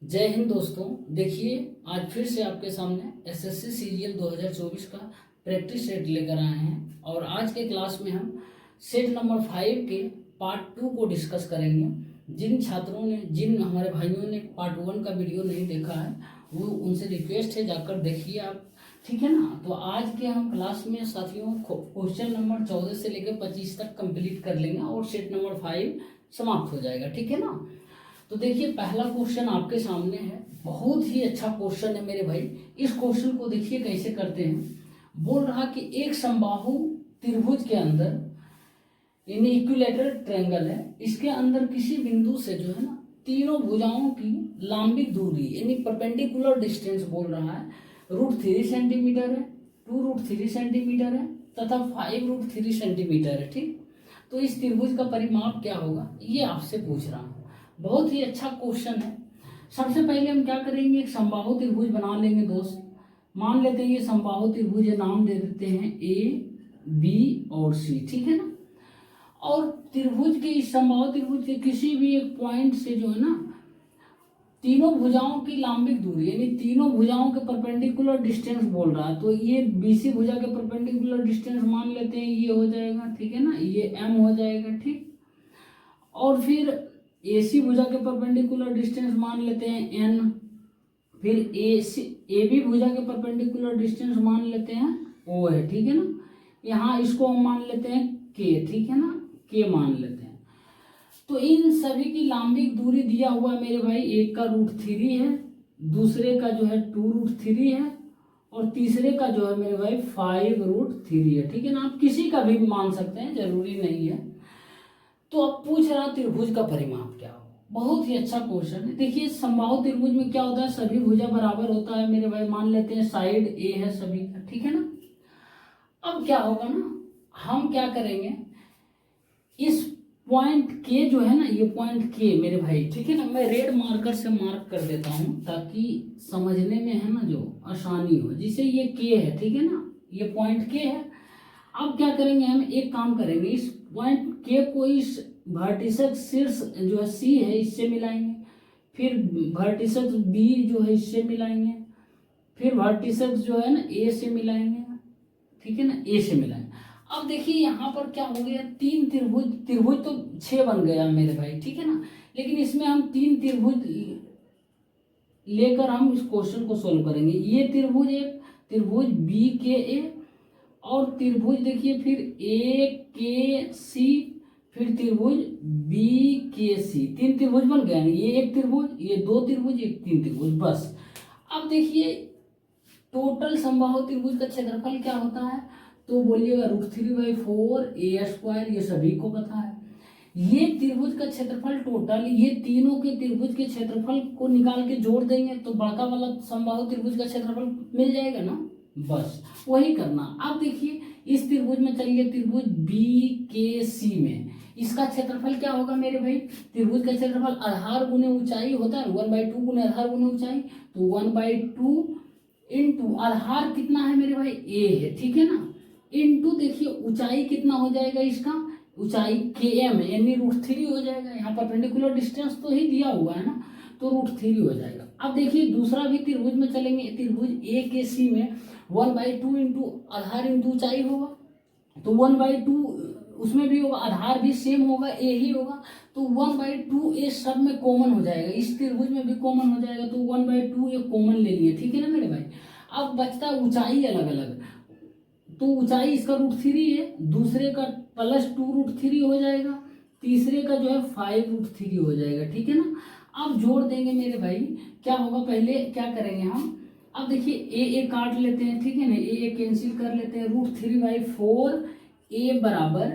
जय हिंद दोस्तों। देखिए, आज फिर से आपके सामने एसएससी सीजीएल 2024 का प्रैक्टिस सेट लेकर आए हैं और आज के क्लास में हम सेट नंबर 5 के पार्ट 2 को डिस्कस करेंगे। जिन हमारे भाइयों ने पार्ट 1 का वीडियो नहीं देखा है वो उनसे रिक्वेस्ट है जाकर देखिए आप, ठीक है ना। तो आज के हम क्लास में साथियों क्वेश्चन नंबर 14 से लेकर 25 तक कंप्लीट कर लेंगे और सेट नंबर 5 समाप्त हो जाएगा, ठीक है ना। तो देखिए, पहला क्वेश्चन आपके सामने है, बहुत ही अच्छा क्वेश्चन है मेरे भाई। इस क्वेश्चन को देखिए कैसे करते हैं। बोल रहा कि एक समबाहु त्रिभुज के अंदर यानी इक्विलैटरल ट्रायंगल है, इसके अंदर किसी बिंदु से जो है ना तीनों भुजाओं की लंबिक दूरी यानी परपेंडिकुलर डिस्टेंस बोल रहा है √3 सेंटीमीटर है, 2√3 सेंटीमीटर है तथा 5√3 सेंटीमीटर है, ठीक। तो इस त्रिभुज का परिमाप क्या होगा ये आपसे पूछ रहा हूँ। बहुत ही अच्छा क्वेश्चन है। सबसे पहले हम क्या करेंगे, एक समबाहु त्रिभुज बना लेंगे दोस्त। मान लेते हैं ये समबाहु त्रिभुज, नाम दे देते हैं ए बी और सी, ठीक है ना। और त्रिभुज के इस समबाहु त्रिभुज के किसी भी एक पॉइंट से जो है ना तीनों भुजाओं की लंबिक दूरी यानी तीनों भुजाओं के परपेंडिकुलर डिस्टेंस बोल रहा है। तो ये बीसी भुजा के परपेंडिकुलर डिस्टेंस मान लेते हैं, ये हो जाएगा, ठीक है ना, ये एम हो जाएगा, ठीक। और फिर एसी भुजा के परपेंडिकुलर डिस्टेंस मान लेते हैं एन, फिर ए बी भुजा के परपेंडिकुलर डिस्टेंस मान लेते हैं ओ है, ठीक है ना। यहाँ इसको हम मान लेते हैं के, ठीक है ना, के मान लेते हैं। तो इन सभी की लंबिक दूरी दिया हुआ है मेरे भाई, एक का √3 है, दूसरे का जो है 2√3 है और तीसरे का जो है मेरे भाई 5√3 है, ठीक है ना। आप किसी का भी मान सकते हैं, जरूरी नहीं है। तो अब पूछ रहा त्रिभुज का परिमाप क्या हो। बहुत ही अच्छा क्वेश्चन है। देखिए, समबाहु त्रिभुज में क्या होता है, सभी भुजा बराबर होता है मेरे भाई। मान लेते हैं साइड ए है सभी का, ठीक है ना। अब क्या होगा ना, हम क्या करेंगे, इस पॉइंट के जो है ना, ये पॉइंट के मेरे भाई, ठीक है ना, मैं रेड मार्कर से मार्क कर देता हूं ताकि समझने में है ना जो आसानी हो। जिसे ये के है, ठीक है ना, ये पॉइंट के है। अब क्या करेंगे, हम एक काम करेंगे, इस पॉइंट के को इस वर्टिसेस शीर्ष जो है सी है इससे मिलाएंगे, फिर वर्टिसेस बी जो है इससे मिलाएंगे, फिर वर्टिसेस जो है ना ए से मिलाएंगे, ठीक है ना, ए से मिलाएंगे। अब देखिए यहाँ पर क्या हो गया, तीन त्रिभुज तो 6 बन गया मेरे भाई, ठीक है ना। लेकिन इसमें हम 3 त्रिभुज लेकर हम इस क्वेश्चन को सोल्व करेंगे। ये त्रिभुज, एक त्रिभुज बी के ए और त्रिभुज देखिए फिर ए के सी, फिर त्रिभुज बी के सी। 3 त्रिभुज बन गया, ये एक त्रिभुज, ये 2 त्रिभुज, एक 3 त्रिभुज, बस। अब देखिए टोटल समबाहु त्रिभुज का क्षेत्रफल क्या होता है, तो बोलिएगा √3/4 a², ये सभी को पता है। ये त्रिभुज का क्षेत्रफल टोटल, ये तीनों के त्रिभुज के क्षेत्रफल को निकाल के जोड़ देंगे तो बड़का वाला समबाहु त्रिभुज का क्षेत्रफल मिल जाएगा ना, बस वही करना। अब देखिए इस त्रिभुज में चलिए, त्रिभुज बी के सी में इसका क्षेत्रफल क्या होगा मेरे भाई, त्रिभुज का क्षेत्रफल आधार गुने ऊंचाई होता है, 1/2 गुने आधार गुने ऊंचाई, तो 1/2 इंटू आधार कितना है मेरे भाई ए है, ठीक है ना, इंटू देखिए ऊंचाई कितना हो जाएगा, इसका ऊंचाई के एम यानी √3 हो जाएगा। यहाँ परपेंडिकुलर डिस्टेंस तो ही दिया हुआ है ना, तो √3 हो जाएगा। अब देखिए दूसरा भी त्रिभुज में चलेंगे, त्रिभुज ए के सी में 1/2 इंटू आधार इंटू ऊंचाई होगा, तो 1/2 उसमें भी होगा, आधार भी सेम होगा, ए ही होगा, तो 1/2 ए सब में कॉमन हो जाएगा, इस त्रिभुज में भी कॉमन हो जाएगा, तो 1/2 ये कॉमन ले लिए, ठीक है ना मेरे भाई। अब बचता ऊंचाई अलग अलग, तो ऊंचाई इसका √3 है, दूसरे का +2√3 हो जाएगा, तीसरे का जो है 5√3 हो जाएगा, ठीक है ना। अब जोड़ देंगे मेरे भाई, क्या होगा, पहले क्या करेंगे हम, अब देखिए ए काट लेते हैं, ठीक है ना, ए कैंसिल कर लेते हैं, √3/4 ए बराबर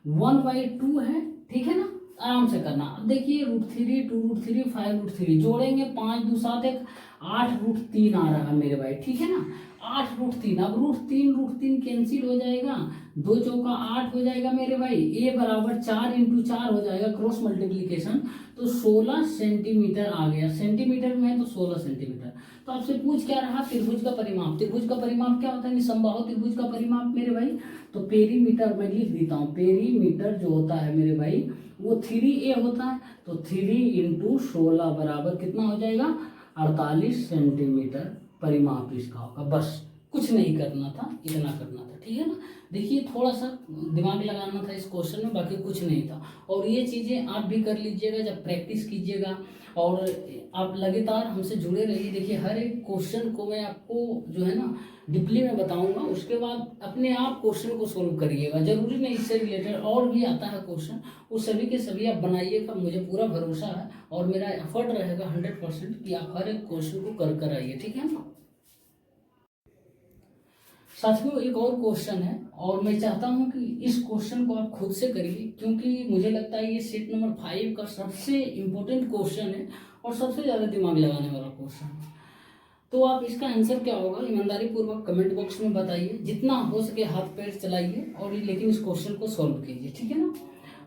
1/2 है, ठीक है ना, आराम से करना। अब देखिए √3, 2√3, 5√3 जोड़ेंगे, 5 2 7 1 8√3 आ रहा है मेरे भाई, ठीक है ना। 8√3। अब √3 कैंसिल हो जाएगा, 2 चौका 8 हो जाएगा मेरे भाई। ए बराबर 4 × 4 हो जाएगा, क्रॉस मल्टीप्लीकेशन। तो 16 सेंटीमीटर आ गया, सेंटीमीटर में है तो 16 सेंटीमीटर। तो आपसे पूछ क्या रहा, त्रिभुज का परिमाप। त्रिभुज का परिमाप क्या होता है, निसंबाहु त्रिभुज का परिमाप मेरे भाई। तो पेरीमीटर मैं लिख देता हूँ, पेरीमीटर जो होता है मेरे भाई वो 3a होता है। तो 3 × 16 बराबर कितना हो जाएगा, 48 सेंटीमीटर परिमाप इसका होगा। बस कुछ नहीं करना था, इतना करना था, ठीक है ना। देखिए थोड़ा सा दिमाग लगाना था इस क्वेश्चन में, बाकी कुछ नहीं था। और ये चीज़ें आप भी कर लीजिएगा जब प्रैक्टिस कीजिएगा, और आप लगातार हमसे जुड़े रहिए। देखिए हर एक क्वेश्चन को मैं आपको जो है ना डीपली में बताऊंगा, उसके बाद अपने आप क्वेश्चन को सोल्व करिएगा। जरूरी नहीं इससे रिलेटेड और भी आता है क्वेश्चन, वो सभी के सभी आप बनाइएगा, मुझे पूरा भरोसा है और मेरा एफर्ट रहेगा 100% कि आप हर एक क्वेश्चन को कर आइए, ठीक है ना। साथियों एक और क्वेश्चन है, और मैं चाहता हूं कि इस क्वेश्चन को आप खुद से करिए, क्योंकि मुझे लगता है ये सेट नंबर 5 का सबसे इम्पोर्टेंट क्वेश्चन है और सबसे ज़्यादा दिमाग लगाने वाला क्वेश्चन है। तो आप इसका आंसर क्या होगा ईमानदारी पूर्वक कमेंट बॉक्स में बताइए, जितना हो सके हाथ पैर चलाइए, और लेकिन इस क्वेश्चन को सॉल्व कीजिए, ठीक है ना।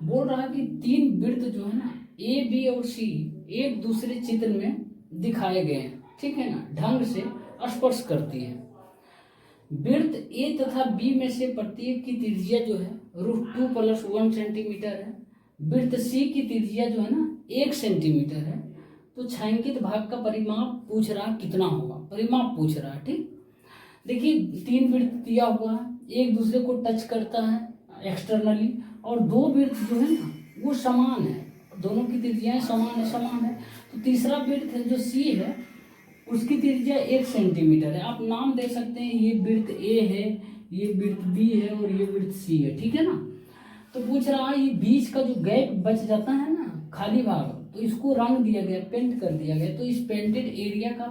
बोल रहा है कि 3 वृत्त जो है ना ए, बी और सी एक दूसरे चित्र में दिखाए गए हैं, ठीक है ना, ढंग से स्पर्श करती है। वृत्त ए तथा बी में से प्रत्येक की त्रिज्या जो है √2 + 1 सेंटीमीटर है। वृत्त सी की त्रिज्या जो है ना 1 सेंटीमीटर है। तो छायांकित भाग का परिमाप पूछ रहा कितना होगा, परिमाप पूछ रहा है, ठीक। देखिए 3 वृत्त दिया हुआ है, एक दूसरे को टच करता है एक्सटर्नली, और 2 वृत्त जो है ना वो समान है, दोनों की त्रिज्याएं समान है। तो तीसरा वृत्त है जो सी है, उसकी त्रिज्या 1 सेंटीमीटर है। आप नाम दे सकते हैं, ये वृत्त ए है, ये वृत्त बी है और ये वृत्त सी है, ठीक है ना। तो पूछ रहा है ये बीच का जो गैप बच जाता है ना, खाली भाग, तो इसको रंग दिया गया, पेंट कर दिया गया। तो इस पेंटेड एरिया का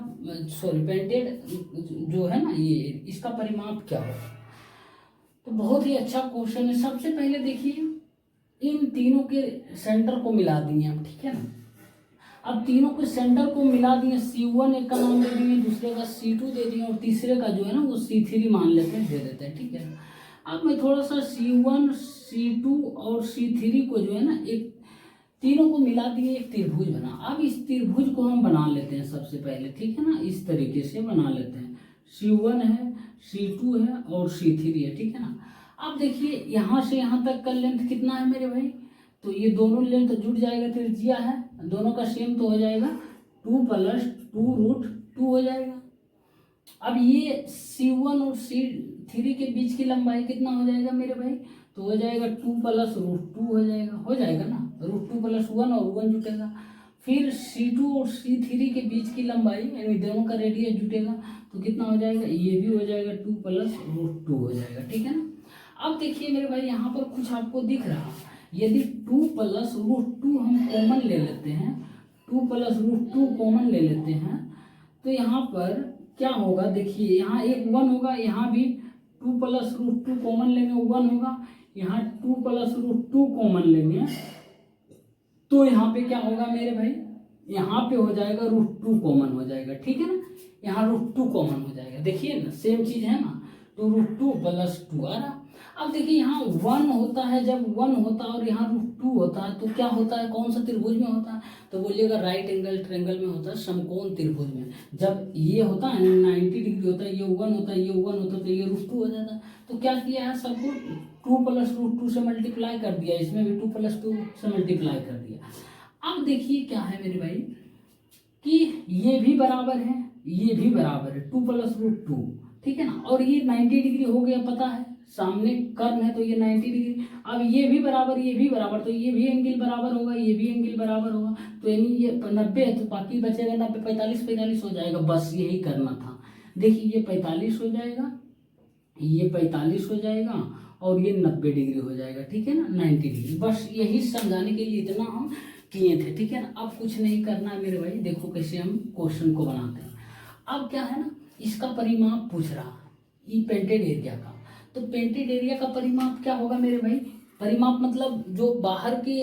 पेंटेड जो है ना ये इसका परिमाप क्या होगा। तो बहुत ही अच्छा क्वेश्चन है। सबसे पहले देखिए इन तीनों के सेंटर को मिला दिए हम, ठीक है ना। अब तीनों के सेंटर को मिला दिए, C1 एक का नाम दे दिए, दूसरे का C2 दे दिए, और तीसरे का जो है ना वो C3 मान लेते हैं, दे देते हैं, ठीक है। अब मैं थोड़ा सा C1, C2 और C3 को जो है ना एक तीनों को मिला दिए, एक त्रिभुज बना। अब इस त्रिभुज को हम बना लेते हैं सबसे पहले, ठीक है ना, इस तरीके से बना लेते हैं। C1 है, C2 है और C3 है, ठीक है ना। अब देखिए यहाँ से यहाँ तक का लेंथ कितना है मेरे भाई, तो ये दोनों लेंथ जुड़ जाएगा, त्रिज्या है दोनों का सेम, तो हो जाएगा 2 + 2√2 हो जाएगा। अब ये C1 और C3 के बीच की लंबाई कितना हो जाएगा मेरे भाई, तो हो जाएगा 2 + √2 हो जाएगा ना, √2 + 1 और 1 जुटेगा। फिर C2 और C3 के बीच की लंबाई यानी दोनों का रेडियस जुटेगा, तो कितना हो जाएगा, ये भी हो जाएगा 2 + √2 हो जाएगा, ठीक है ना। अब देखिए मेरे भाई यहाँ पर कुछ आपको दिख रहा, यदि 2 + √2 हम कॉमन ले लेते हैं, 2 + √2 कॉमन ले लेते हैं, तो यहाँ पर क्या होगा, देखिए यहाँ एक 1 होगा, यहाँ भी 2 + √2 कॉमन लेंगे 1 होगा, यहाँ 2 + √2 कॉमन लेंगे, तो यहाँ पे क्या होगा मेरे भाई, यहाँ पे हो जाएगा √2 कॉमन हो जाएगा, ठीक है ना, यहाँ √2 कॉमन हो जाएगा। देखिए ना सेम चीज है ना, तो √2 + 2 आ रहा। अब देखिए यहाँ 1 होता है, जब 1 होता है और यहाँ √2 होता है, तो क्या होता है, कौन सा त्रिभुज में होता है, तो बोलिएगा राइट एंगल ट्रायंगल में होता है, समकोण त्रिभुज में। जब ये होता है 90 डिग्री होता है, ये 1 होता है, ये 1 होता है, तो ये √2 हो जाता है। तो क्या किया है, सबको 2 + √2 से मल्टीप्लाई कर दिया, इसमें भी 2 + 2 से मल्टीप्लाई कर दिया। अब देखिए क्या है मेरे भाई कि ये भी बराबर है, ये भी बराबर है 2 + √2, ठीक है ना, और ये 90 डिग्री हो गया, पता है सामने कर्व है तो ये 90 डिग्री। अब ये भी बराबर, ये भी बराबर, तो ये भी एंगल बराबर होगा, ये भी एंगल बराबर होगा, तो यानी ये 90 है तो बाकी बचेगा 90, 45 हो जाएगा। बस यही करना था। देखिए ये 45 हो जाएगा, ये 45 हो जाएगा और ये 90 डिग्री हो जाएगा, ठीक है ना, 90 डिग्री। बस यही समझाने के लिए इतना हम किए थे, ठीक है ना। अब कुछ नहीं करना है मेरे भाई, देखो कैसे हम क्वेश्चन को बनाते हैं। अब क्या है ना, इसका परिमाप पूछ रहा है, ये पेंटेड एरिया का, तो पेंटेड एरिया का परिमाप क्या होगा मेरे भाई, परिमाप मतलब जो बाहर के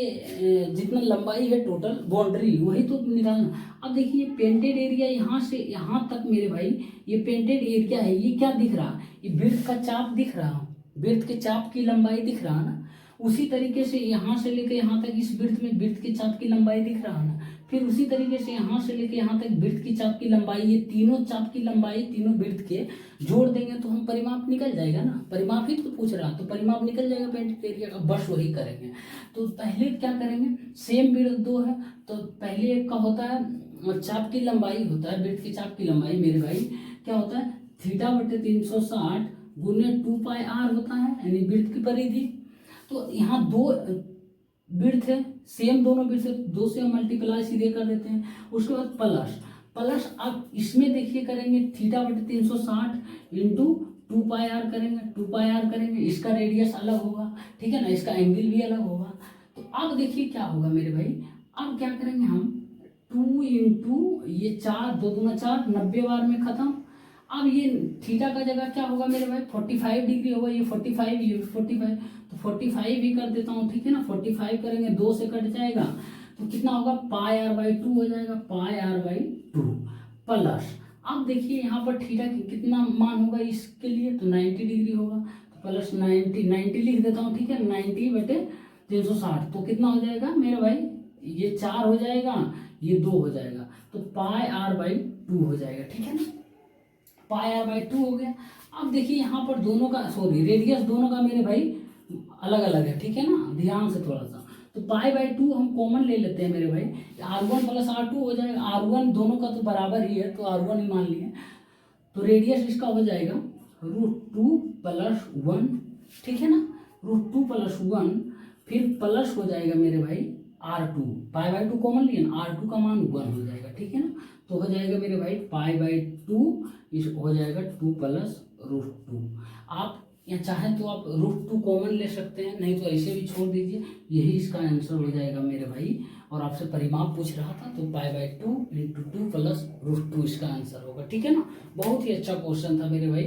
जितना लंबाई है टोटल बाउंड्री वही तो निकालना। अब देखिए पेंटेड एरिया यहाँ से यहाँ तक मेरे भाई, ये पेंटेड एरिया है, ये क्या दिख रहा, ये वृत्त का चाप दिख रहा, वृत्त के चाप की लंबाई दिख रहा ना। उसी तरीके से यहाँ से लेकर यहाँ तक इस वृत्त में वृत्त के चाप की लंबाई दिख रहा ना। फिर उसी तरीके से यहाँ से लेकर यहाँ तक वृत्त की चाप की लंबाई, ये तीनों चाप की लंबाई तीनों वृत्त के जोड़ देंगे तो हम परिमाप निकल जाएगा ना। परिमाप ही तो पूछ रहा, तो परिमाप निकल जाएगा पेंटेड एरिया का। बस वही करेंगे। तो पहले क्या करेंगे, सेम वृत्त दो है तो पहले एक का होता है चाप की लंबाई होता है, वृत्त की चाप की लंबाई मेरे भाई क्या होता है θ/360 गुने 2πr होता है, यानी वृत्त की परिधि। तो यहाँ दो वृत्त है, सेम दोनों वृत्त है, दो से हम मल्टीप्लाई सीधे कर देते हैं। उसके बाद प्लस अब इसमें देखिए करेंगे θ/360 इंटू 2πr करेंगे, 2πr करेंगे, इसका रेडियस अलग होगा, ठीक है ना, इसका एंगल भी अलग होगा। तो अब देखिए क्या होगा मेरे भाई, अब क्या करेंगे हम 2 इंटू ये 4, 2 दूना 4, 90 बार में खत्म। अब ये थीटा का जगह क्या होगा मेरे भाई 45 डिग्री होगा, ये 45 ये 45, तो 45 भी कर देता हूँ, ठीक है ना। 45 करेंगे 2 से कट जाएगा तो कितना होगा πr/2 हो जाएगा, πr/2 प्लस। अब देखिए यहाँ पर थीटा कितना मान होगा इसके लिए, तो 90 डिग्री होगा, तो प्लस 90 लिख देता हूँ, ठीक है, 90/360 तो कितना हो जाएगा मेरे भाई, ये 4 हो जाएगा, ये 2 हो जाएगा, तो πr/2 हो जाएगा, ठीक है ना। πr/2 हो गया। अब देखिए यहाँ पर दोनों का रेडियस दोनों का मेरे भाई अलग अलग है, ठीक है ना, ध्यान से थोड़ा सा। तो π/2 हम कॉमन ले लेते हैं मेरे भाई, r1 + r2 हो जाएगा। r1 दोनों का तो बराबर ही है तो r1 ही मान लिए, तो रेडियस इसका हो जाएगा √2 + 1, ठीक है ना, √2 + 1, फिर प्लस हो जाएगा मेरे भाई r2, π/2 कॉमन लिए ना, r2 का मान 1 हो जाएगा, ठीक है ना। तो हो जाएगा मेरे भाई π/2 इस हो जाएगा 2 + √2। आप या चाहें तो आप √2 कॉमन ले सकते हैं, नहीं तो ऐसे भी छोड़ दीजिए, यही इसका आंसर हो जाएगा मेरे भाई। और आपसे परिमाप पूछ रहा था तो π/2 × 2 + √2 इसका आंसर होगा, ठीक है ना। बहुत ही अच्छा क्वेश्चन था मेरे भाई।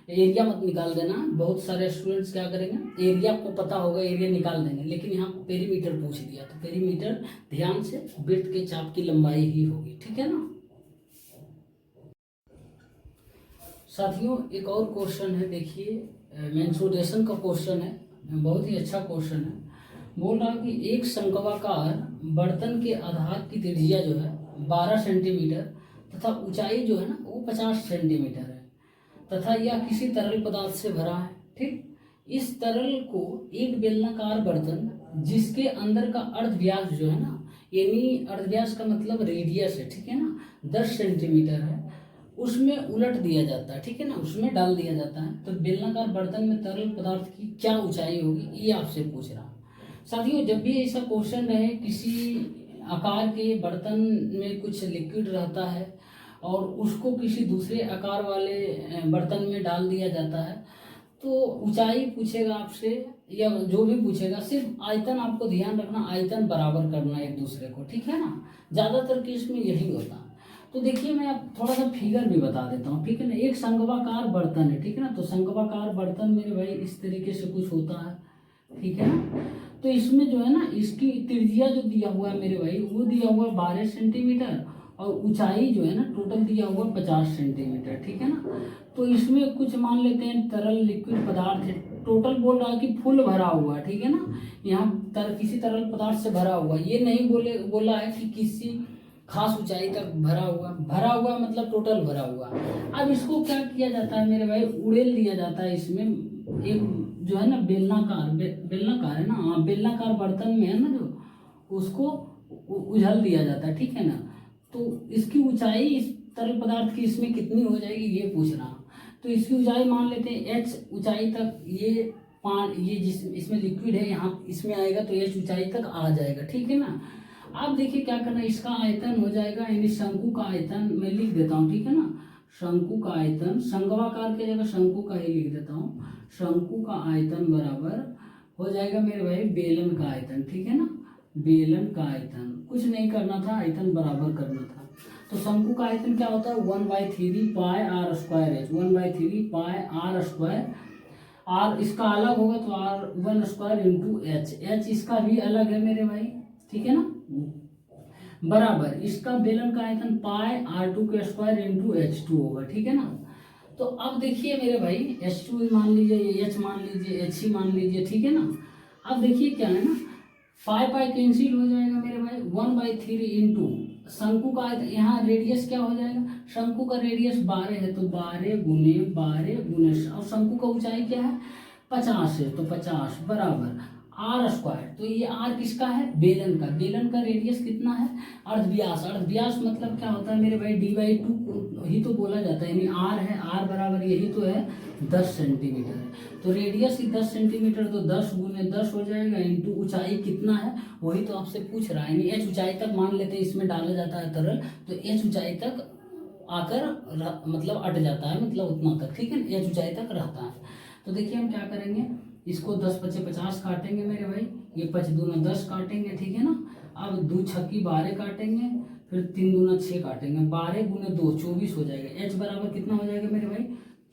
एरिया मत निकाल देना, बहुत सारे स्टूडेंट्स क्या करेंगे, एरिया को पता होगा एरिया निकाल देंगे, लेकिन यहाँ पेरीमीटर पूछ दिया तो पेरीमीटर ध्यान से वृत्त के चाप की लंबाई ही होगी, ठीक है ना। साथियों एक और क्वेश्चन है, देखिए मेंसुरेशन का क्वेश्चन है, बहुत ही अच्छा क्वेश्चन है। बोल रहा है कि एक शंक्वाकार बर्तन के आधार की त्रिज्या जो है 12 सेंटीमीटर तथा ऊंचाई जो है ना वो 50 सेंटीमीटर है तथा यह किसी तरल पदार्थ से भरा है, ठीक। इस तरल को एक बेलनाकार बर्तन जिसके अंदर का अर्ध व्यास जो है ना, यानी अर्ध व्यास का मतलब रेडियस है, ठीक है ना, 10 सेंटीमीटर है, उसमें उलट दिया जाता है, ठीक है ना, उसमें डाल दिया जाता है। तो बेलनाकार बर्तन में तरल पदार्थ की क्या ऊंचाई होगी, ये आपसे पूछ रहा। साथियों जब भी ऐसा क्वेश्चन रहे, किसी आकार के बर्तन में कुछ लिक्विड रहता है और उसको किसी दूसरे आकार वाले बर्तन में डाल दिया जाता है, तो ऊंचाई पूछेगा आपसे या जो भी पूछेगा, सिर्फ आयतन आपको ध्यान रखना, आयतन बराबर करना एक दूसरे को, ठीक है ना। ज़्यादातर केस में यही होता है। तो देखिए मैं अब थोड़ा सा फिगर भी बता देता हूँ, ठीक है ना। एक शंक्वाकार बर्तन है, ठीक है ना, तो शंक्वाकार बर्तन मेरे भाई इस तरीके से कुछ होता है, ठीक है ना। तो इसमें जो है ना इसकी त्रिज्या जो दिया हुआ है मेरे भाई वो दिया हुआ है 12 सेंटीमीटर और ऊंचाई जो है ना टोटल दिया हुआ 50 सेंटीमीटर, ठीक है ना। तो इसमें कुछ मान लेते हैं तरल लिक्विड पदार्थ है, टोटल बोल रहा है कि फुल भरा हुआ है, ठीक है ना, यहाँ किसी तरल पदार्थ से भरा हुआ, ये नहीं बोला है कि किसी खास ऊंचाई तक भरा हुआ मतलब टोटल भरा हुआ। अब इसको क्या किया जाता है मेरे भाई, उड़ेल दिया जाता है। इसमें एक जो है ना बेलनाकार है ना, हाँ बेलनाकार बर्तन में है ना जो, उसको उझल दिया जाता है, ठीक है ना। तो इसकी ऊंचाई इस तरल पदार्थ की इसमें कितनी हो जाएगी ये पूछ रहा। तो इसकी ऊंचाई मान लेते हैं h ऊंचाई तक, ये जिस इसमें लिक्विड है यहाँ इसमें आएगा तो h ऊंचाई तक आ जाएगा, ठीक है ना। अब देखिए क्या करना है, इसका आयतन हो जाएगा, यानी शंकु का आयतन मैं लिख देता हूँ, ठीक है ना। शंकु का आयतन, शंक्वाकार की जगह शंकु का ही लिख देता हूँ। शंकु का आयतन बराबर हो जाएगा मेरे भाई बेलन का आयतन, ठीक है ना। बेलन का आयतन कुछ नहीं करना था, आयतन बराबर करना था। तो शंकु का आयतन क्या होता है 1/3 πr² h, 1/3 πr²। आर इसका अलग होगा तो R1² इंटू एच इसका भी अलग है मेरे भाई, ठीक है ना, बराबर इसका बेलन का आयतन पाई R2² इंटू H2 होगा, ठीक है ना। तो अब देखिए मेरे भाई H2 मान लीजिए, H मान लीजिए, H ही मान लीजिए, ठीक है ना। अब देखिए क्या है ना, पाई पाई कैंसिल हो जाएगा मेरे भाई, 1/3 इंटू शंकु का यहाँ रेडियस क्या हो जाएगा, शंकु का रेडियस 12 है तो 12 गुने 12 गुने, और शंकु का ऊंचाई क्या है 50 है तो 50 बराबर R²। तो ये R किसका है, बेलन का, बेलन का रेडियस कितना है, अर्धव्यास, अर्धव्यास मतलब क्या होता है मेरे भाई D/2 ही तो बोला जाता है, यानी R है, R बराबर यही तो है 10 सेंटीमीटर है। तो रेडियस ही 10 सेंटीमीटर तो 10 गुने 10 हो जाएगा, इंटू ऊंचाई कितना है वही तो आपसे पूछ रहा है, यानी H ऊंचाई तक मान लेते हैं, इसमें डाला जाता है तरल तो H ऊंचाई तक आकर मतलब अट जाता है, मतलब उतना तक, ठीक है, H ऊंचाई तक रहता है। तो देखिए हम क्या करेंगे, इसको 10 × 5 = 50 काटेंगे मेरे भाई, ये 5 दूना 10 काटेंगे, ठीक है ना। अब 2 छक्की 12 काटेंगे, फिर 3 दूना 6 काटेंगे, 12 गुने 2 24 हो जाएगा। H बराबर कितना हो जाएगा मेरे भाई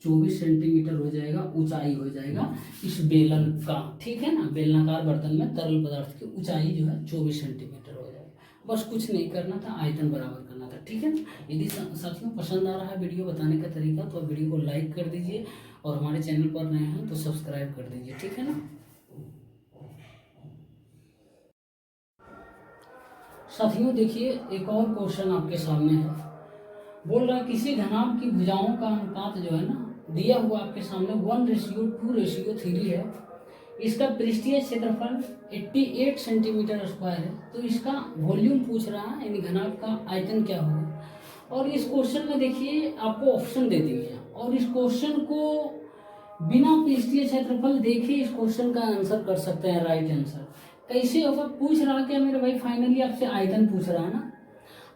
24 सेंटीमीटर हो जाएगा, ऊंचाई हो जाएगा इस बेलन का, ठीक है ना। बेलनाकार बर्तन में तरल पदार्थ की ऊंचाई जो है 24 सेंटीमीटर हो जाएगा। बस कुछ नहीं करना था, आयतन बराबर करना था, ठीक है ना। यदि साथियों पसंद आ रहा है वीडियो बताने का तरीका तो वीडियो को लाइक कर दीजिए, और हमारे चैनल पर नए हैं तो सब्सक्राइब कर दीजिए, ठीक है ना। साथियों देखिए एक और क्वेश्चन आपके सामने है, बोल रहा है किसी घनाभ की भुजाओं का अनुपात जो है ना दिया हुआ आपके सामने 1:2:3 है, इसका पृष्ठीय क्षेत्रफल 88 सेंटीमीटर स्क्वायर है, तो इसका वॉल्यूम पूछ रहा है, यानी घनाभ का आयतन क्या होगा। और इस क्वेश्चन में देखिए आपको ऑप्शन दे दिए हैं, और इस क्वेश्चन को बिना पृष्ठीय क्षेत्रफल देखे इस क्वेश्चन का आंसर कर सकते हैं, राइट आंसर कैसे होगा। पूछ रहा क्या मेरे भाई, फाइनली आपसे आयतन पूछ रहा है ना।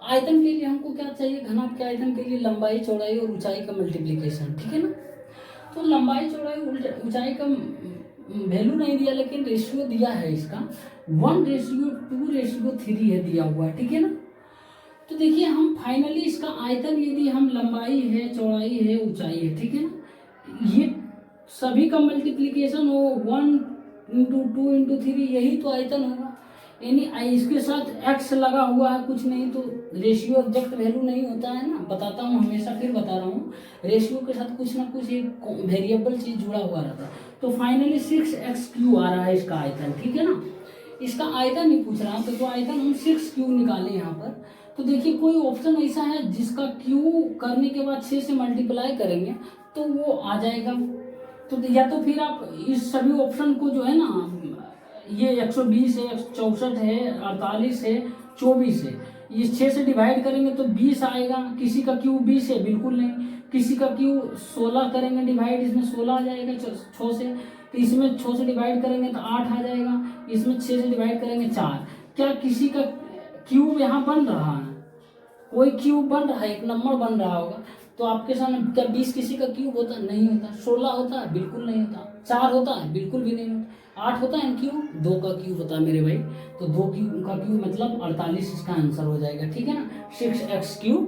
आयतन के लिए हमको क्या चाहिए, घनाभ के आयतन के लिए लंबाई चौड़ाई और ऊंचाई का मल्टीप्लिकेशन, ठीक है ना। तो लंबाई चौड़ाई ऊंचाई का वैल्यू नहीं दिया, लेकिन रेशियो दिया है इसका 1:2:3 है दिया हुआ, ठीक है ना। तो देखिए हम फाइनली इसका आयतन, यदि हम लंबाई है चौड़ाई है ऊंचाई है, ठीक है ना, ये सभी का मल्टीप्लिकेशन हो 1:2:3 यही तो आयतन होगा, यानी इसके साथ x लगा हुआ है कुछ नहीं, तो रेशियो एग्जैक्ट वैल्यू नहीं होता है ना, बताता हूँ हमेशा, फिर बता रहा हूँ, रेशियो के साथ कुछ ना कुछ एक वेरिएबल चीज जुड़ा हुआ रहता है। तो फाइनली 6x³ आ रहा है इसका आयतन, ठीक है ना। इसका आयतन नहीं पूछ रहा, तो आयतन हम 6³ निकाले यहाँ पर। तो देखिए कोई ऑप्शन ऐसा है जिसका क्यू करने के बाद 6 से मल्टीप्लाई करेंगे तो वो आ जाएगा। तो या तो फिर आप इस सभी ऑप्शन को जो है ना, ये 120 है, 64 है, 48 है, 24 है, ये 6 से डिवाइड करेंगे तो 20 आएगा। किसी का क्यू 20 है, बिल्कुल नहीं। किसी का क्यू 16 करेंगे डिवाइड, इसमें 16 आ जाएगा 6 से, तो इसमें 6 से डिवाइड करेंगे तो 8 आ जाएगा, इसमें 6 से डिवाइड करेंगे 4। क्या किसी का क्यूब यहाँ बन रहा है, कोई क्यूब बन रहा है, एक नंबर बन रहा होगा। तो आपके सामने क्या 20 किसी का क्यूब होता, नहीं होता। 16 होता है, बिल्कुल नहीं होता। 4 होता है, बिल्कुल भी नहीं होता। 8 होता है क्यूब, 2 का क्यूब होता है मेरे भाई, तो 2 का क्यूब मतलब 48 इसका आंसर हो जाएगा, ठीक है ना। 6x³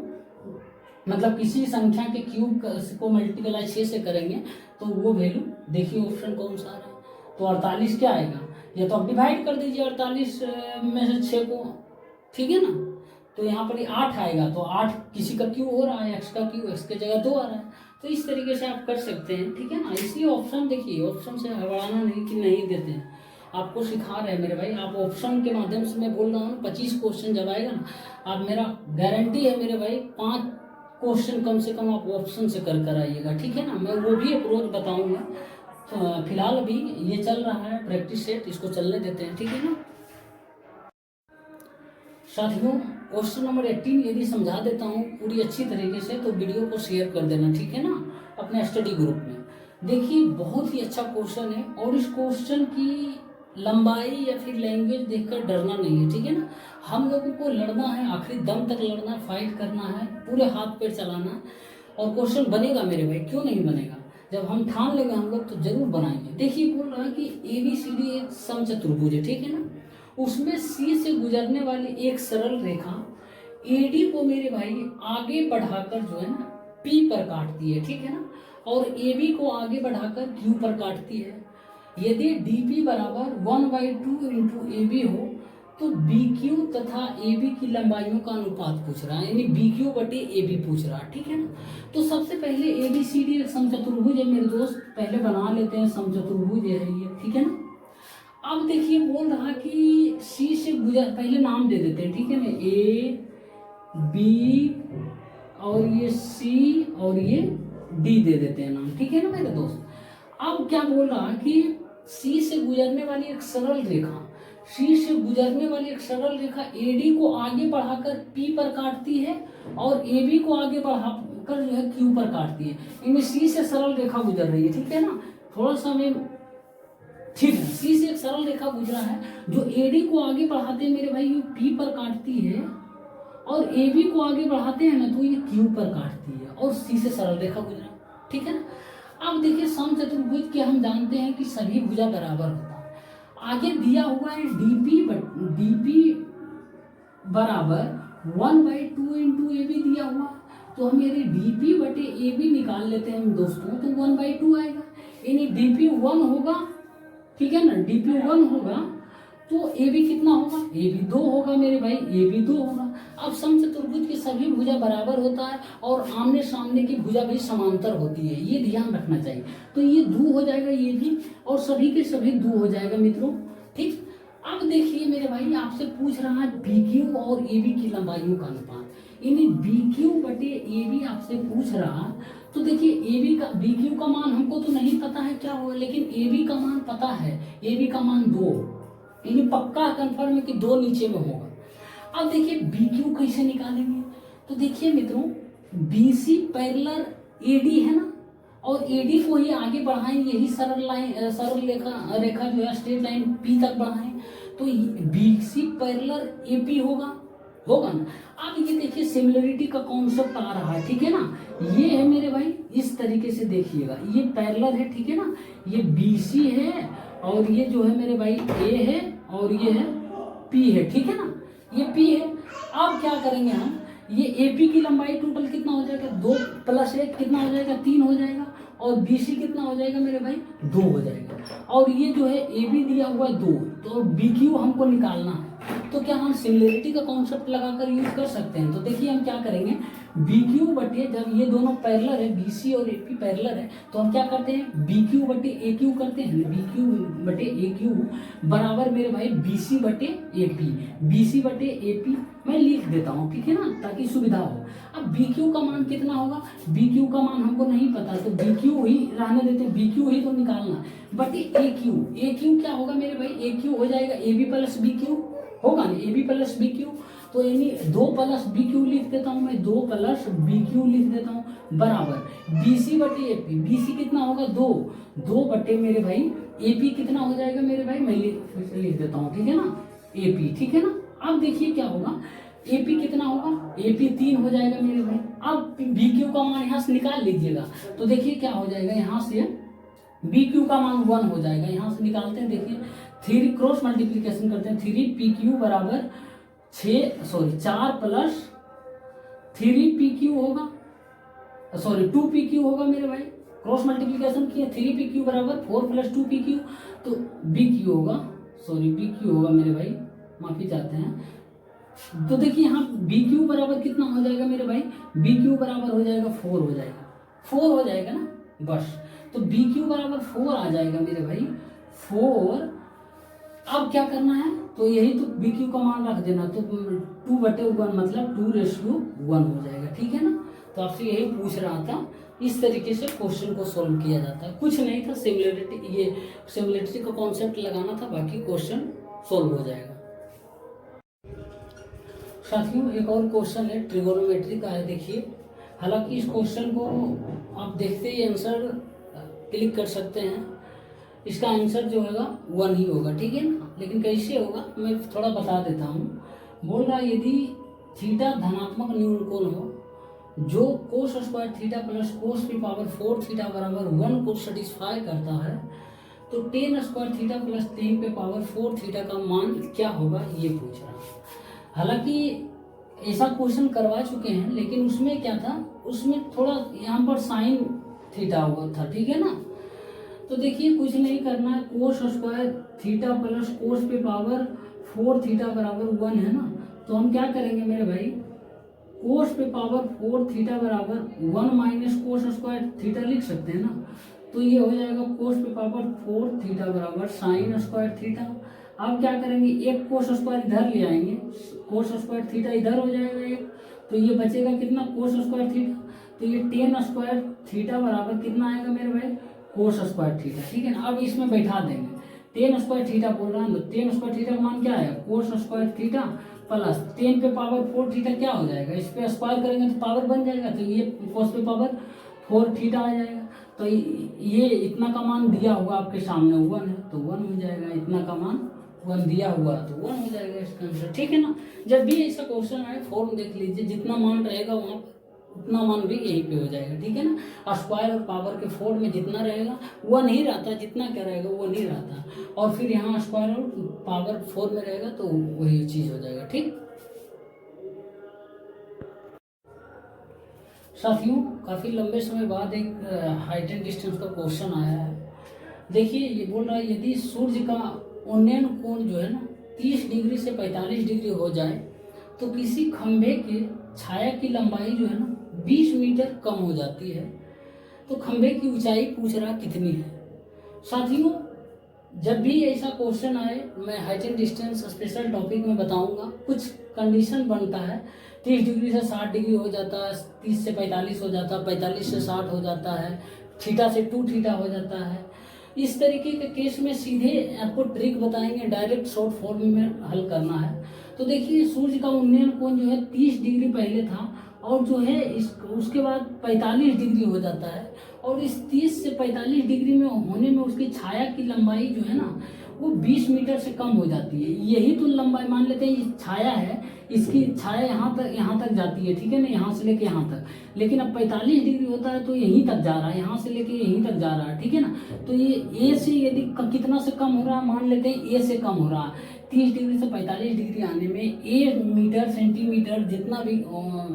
मतलब किसी संख्या के क्यूब को मल्टीप्लाई 6 से करेंगे तो वो वैल्यू, देखिए ऑप्शन कौन सा है, तो 48 क्या आएगा, या तो आप डिवाइड कर दीजिए 48 में से 6 को, ठीक है ना। तो यहाँ पर 8 आएगा, तो 8 किसी का क्यू हो रहा है, x का क्यू, x के जगह 2 आ रहा है, तो इस तरीके से आप कर सकते हैं, ठीक है ना। इसलिए ऑप्शन देखिए, ऑप्शन से हड़बड़ाना नहीं कि नहीं देते हैं, आपको सिखा रहे हैं मेरे भाई। आप ऑप्शन के माध्यम से, मैं बोल रहा हूँ 25 क्वेश्चन जब आएगा ना, आप मेरा गारंटी है मेरे भाई 5 क्वेश्चन कम से कम आप ऑप्शन से कर आइएगा, ठीक है ना। मैं वो भी अप्रोच बताऊँगा। तो फिलहाल अभी ये चल रहा है प्रैक्टिस सेट, इसको चलने देते हैं, ठीक है ना। साथियों क्वेश्चन नंबर 18 यदि समझा देता हूँ पूरी अच्छी तरीके से तो वीडियो को शेयर कर देना, ठीक है ना, अपने स्टडी ग्रुप में। देखिए बहुत ही अच्छा क्वेश्चन है, और इस क्वेश्चन की लंबाई या फिर लैंग्वेज देखकर डरना नहीं है, ठीक है ना। हम लोगों को लड़ना है, आखिरी दम तक लड़ना, फाइट करना है, पूरे हाथ पैर चलाना है, और क्वेश्चन बनेगा मेरे भाई, क्यों नहीं बनेगा। जब हम ठान लेंगे हम लोग तो जरूर बनाएंगे। देखिए बोल रहा है कि ABCD एक समचतुर्भुज है, ठीक है ना, उसमें C से गुजरने वाली एक सरल रेखा AD को मेरे भाई आगे बढ़ाकर जो है ना P पर काटती है, ठीक है ना। और ए बी को आगे बढ़ाकर क्यू पर काटती है। यदि डी पी बराबर 1/2 इंटू ए बी हो तो बी क्यू तथा ए बी की लंबाइयों का अनुपात पूछ रहा है, यानी बी क्यू बटे ए बी पूछ रहा है, ठीक है ना। तो सबसे पहले ए बी सी डी समचतुर्भुज है मेरे दोस्त, पहले बना लेते हैं। समचतुर्भुज है ये, ठीक है ना। अब देखिए बोल रहा कि सी से गुजर, पहले नाम दे देते हैं, ठीक है ना। ए बी और ये सी और ये डी दे देते हैं नाम, ठीक है ना मेरे दोस्त। अब क्या बोल रहा कि सी से गुजरने वाली एक सरल रेखा, सी से गुजरने वाली एक सरल रेखा एडी को आगे बढ़ाकर पी पर काटती है और ए बी को आगे बढ़ाकर जो है क्यू पर काटती है। इनमें सी से सरल रेखा गुजर रही है, ठीक है ना। थोड़ा सा मैं, ठीक है, सी से एक सरल रेखा गुजरा है जो एडी को आगे बढ़ाते हैं मेरे भाई ये पी पर काटती है और ए बी को आगे बढ़ाते हैं ना तो ये क्यू पर काटती है और सी से सरल रेखा गुजरा, ठीक है ना। अब देखिए समचतुर्भुज के हम जानते हैं कि सभी भुजा बराबर होता है। आगे दिया हुआ है डीपी बराबर 1/2 इंटू ए बी दिया हुआ, तो हम यदि डीपी बटे ए बी निकाल लेते हैं दोस्तों तो 1/2 आएगा, यानी डीपी 1 होगा, ठीक है ना। डीपी 1 होगा तो ए बी कितना होगा, ए बी 2 होगा मेरे भाई, ए बी 2 होगा। अब समचतुर्भुज की सभी भुजा बराबर होता है और आमने सामने की भुजा भी समांतर होती है, ये ध्यान रखना चाहिए। तो ये 2 हो जाएगा ये भी, और सभी के सभी 2 हो जाएगा मित्रों, ठीक। अब देखिए मेरे भाई आपसे पूछ रहा है बी क्यू और ए बी की लंबाइयों का अनुपात, यानी बी क्यू बटे ए बी आपसे पूछ रहा। तो देखिए ए बी का, बी क्यू का मान हमको तो नहीं पता है क्या होगा, लेकिन ए बी का मान पता है, ए बी का मान 2, यानी पक्का कंफर्म है कि 2 नीचे में होगा। अब देखिए बी क्यू कैसे निकालेंगे, तो देखिए मित्रों B C parallel A D है ना, और ए डी को ही आगे बढ़ाएंगे, यही सरल लाइन, सरल रेखा जो है स्ट्रेट लाइन पी तक बढ़ाएं तो B C parallel A P होगा ना। अब ये देखिए सिमिलरिटी का कॉन्सेप्ट आ रहा है, ठीक है ना। ये है मेरे भाई, इस तरीके से देखिएगा, ये पैरेलल है, ठीक है ना। ये बी सी है और ये जो है मेरे भाई ए है और ये है पी है, ठीक है ना, ये पी है। अब क्या करेंगे हम, ये एपी की लंबाई टोटल कितना हो जाएगा, 2 + 1 कितना हो जाएगा, 3 हो जाएगा, और बीसी कितना हो जाएगा मेरे भाई, 2 हो जाएगा। और ये जो है ए बी दिया हुआ है 2, तो बी क्यू हमको निकालना है, तो क्या हम सिमिलरिटी का कॉन्सेप्ट लगाकर यूज कर सकते हैं। तो देखिए हम क्या करेंगे, बी क्यू बटे, जब ये दोनों पैरेलल है, बी सी और ए पी पैरेलल है, तो हम क्या करते हैं, बी क्यू बटे ए क्यू करते हैं। बी क्यू बटे ए क्यू बराबर मेरे भाई बी सी बटे ए पी, बी सी बटे ए पी मैं लिख देता हूँ, ठीक है ना, ताकि सुविधा हो। अब बी क्यू का मान कितना होगा, बी क्यू का मान हमको नहीं पता, तो बी क्यू ही रहने देते हैं, बी क्यू ही तो निकालना। बटे ए क्यू क्या होगा मेरे भाई, ए क्यू हो जाएगा A B plus B Q होगा ना, A B plus B Q, तो यानी 2 + बी क्यू लिख देता हूँ मैं, 2 + बी क्यू लिख देता हूँ बराबर बी सी बटे ए पी। बी सी कितना होगा, 2 बटे मेरे भाई ए पी कितना हो जाएगा मेरे भाई, मैं लिख देता हूँ, ठीक है ना, ए पी, ठीक है ना। अब देखिए क्या होगा, ए पी कितना होगा, ए पी 3 हो जाएगा मेरे भाई। अब बी क्यू का मान यहाँ से निकाल लीजिएगा, तो देखिए क्या हो जाएगा, यहाँ से बी क्यू का मान 1 हो जाएगा, यहाँ से निकालते हैं, देखिए 3 क्रॉस मल्टीप्लीकेशन करते हैं, 3 पी क्यू बराबर 4 + 3 पी क्यू होगा, 2 पी क्यू होगा मेरे भाई, क्रॉस मल्टीप्लीकेशन किया, 3 पी क्यू बराबर 4 + 2 पी क्यू, तो बी क्यू होगा, बी क्यू होगा मेरे भाई, माफी चाहते हैं। तो देखिए यहाँ बी क्यू बराबर कितना हो जाएगा मेरे भाई, बी क्यू बराबर हो जाएगा 4 हो जाएगा, 4 हो जाएगा ना बस, तो बी क्यू बराबर 4 आ जाएगा मेरे भाई, 4। अब क्या करना है, तो यही तो बी क्यू का मान रख देना, तो 2/1 मतलब 2:1 हो जाएगा, ठीक है ना। तो आपसे यही पूछ रहा था, इस तरीके से क्वेश्चन को सॉल्व किया जाता है, कुछ नहीं था, सिमिलरिटी का कॉन्सेप्ट लगाना था, बाकी क्वेश्चन सॉल्व हो जाएगा। साथियों एक और क्वेश्चन है, ट्रिगोनोमेट्री का है, देखिए। हालांकि इस क्वेश्चन को आप देखते ही आंसर क्लिक कर सकते हैं, इसका आंसर जो होगा 1 ही होगा, ठीक है ना। लेकिन कैसे होगा मैं थोड़ा बता देता हूँ। बोल रहा यदि थीटा धनात्मक न्यूनकोण हो जो cos square theta plus cos की पावर 4 थीटा बराबर 1 को सेटिस्फाई करता है, तो टेन स्क्वायर थीटा प्लस 3 पे पावर 4 थीटा का मान क्या होगा, ये पूछ रहा है। हालांकि ऐसा क्वेश्चन करवा चुके हैं, लेकिन उसमें क्या था, उसमें थोड़ा यहाँ पर साइन थीटा हुआ था, ठीक है ना। तो देखिए कुछ नहीं करना है, cos square theta plus cos पे पावर 4 थीटा बराबर 1 है ना। तो हम क्या करेंगे मेरे भाई, कोस पे पावर 4 थीटा बराबर 1 माइनस कोस स्क्वायर थीटा लिख सकते हैं ना। तो ये हो जाएगा कोस पे पावर 4 थीटा बराबर साइन स्क्वायर थीटा। अब क्या करेंगे, एक कोस स्क्वायर इधर ले आएंगे, कोस स्क्वायर थीटा इधर हो जाएगा एक, तो ये बचेगा कितना, कोस स्क्वायर थीटा। तो ये टेन स्क्वायर थीटा बराबर कितना आएगा मेरे भाई, कोस स्क्वायर थीटा, ठीक है ना। अब इसमें बैठा देंगे, टेन स्क्वायर थीटा बोल रहा हूँ, तो टेन स्क्वायर थीटा का मान क्या है, कोस स्क्वायर थीटा प्लस 10 पे पावर 4 थीटा क्या हो जाएगा, इस पे स्क्वायर करेंगे तो पावर बन जाएगा, तो ये कोस पे पावर 4 थीटा आ जाएगा। तो ये इतना का मान दिया हुआ आपके सामने 1 है, तो 1 हो जाएगा, इतना का मान 1 दिया हुआ तो 1 हो जाएगा इसका आंसर, ठीक है ना। जब भी ऐसा क्वेश्चन आए फॉर्म देख लीजिए, जितना मान रहेगा वहाँ पर उतना मान भी यहीं पे हो जाएगा, ठीक है ना। और स्क्वायर और पावर के 4 में जितना रहेगा वो नहीं रहता, जितना क्या रहेगा वो नहीं रहता, और फिर यहाँ स्क्वायर और पावर 4 में रहेगा तो वही चीज़ हो जाएगा, ठीक। साथियों काफ़ी लंबे समय बाद एक हाइट एंड डिस्टेंस का क्वेश्चन आया है। देखिए ये बोल रहा है यदि सूर्य का उन्नयन कोण जो है ना 30 डिग्री से 45 डिग्री हो जाए तो किसी खंभे के छाया की लंबाई जो है ना 20 मीटर कम हो जाती है, तो खंभे की ऊंचाई पूछ रहा कितनी है। साथियों जब भी ऐसा क्वेश्चन आए मैं height and distance special topic में बताऊंगा। कुछ कंडीशन बनता है, 30 डिग्री से 60 डिग्री हो जाता है, 30 से 45 हो जाता है, 45 से 60 हो जाता है, थीटा से 2 थीटा हो जाता है। इस तरीके के केस में सीधे आपको ट्रिक बताएंगे, डायरेक्ट शॉर्ट फॉर्म में हल करना है। तो देखिए सूर्य का उन्नयन कोण जो है 30 डिग्री पहले था, और जो है उसके बाद 45 डिग्री हो जाता है, और इस 30 से 45 डिग्री में होने में उसकी छाया की लंबाई जो है ना वो 20 मीटर से कम हो जाती है। यही तो लंबाई मान लेते हैं, ये छाया है, इसकी छाया यहाँ तक जाती है, ठीक है ना, यहाँ से लेके यहाँ तक। लेकिन अब 45 डिग्री होता है तो यहीं तक जा रहा है, यहाँ से लेके यहीं तक जा रहा है, ठीक है ना। तो ये ए से यदि कितना से कम हो रहा है, मान लेते हैं ए से कम हो रहा है, 30 डिग्री से 45 डिग्री आने में ए मीटर सेंटीमीटर जितना भी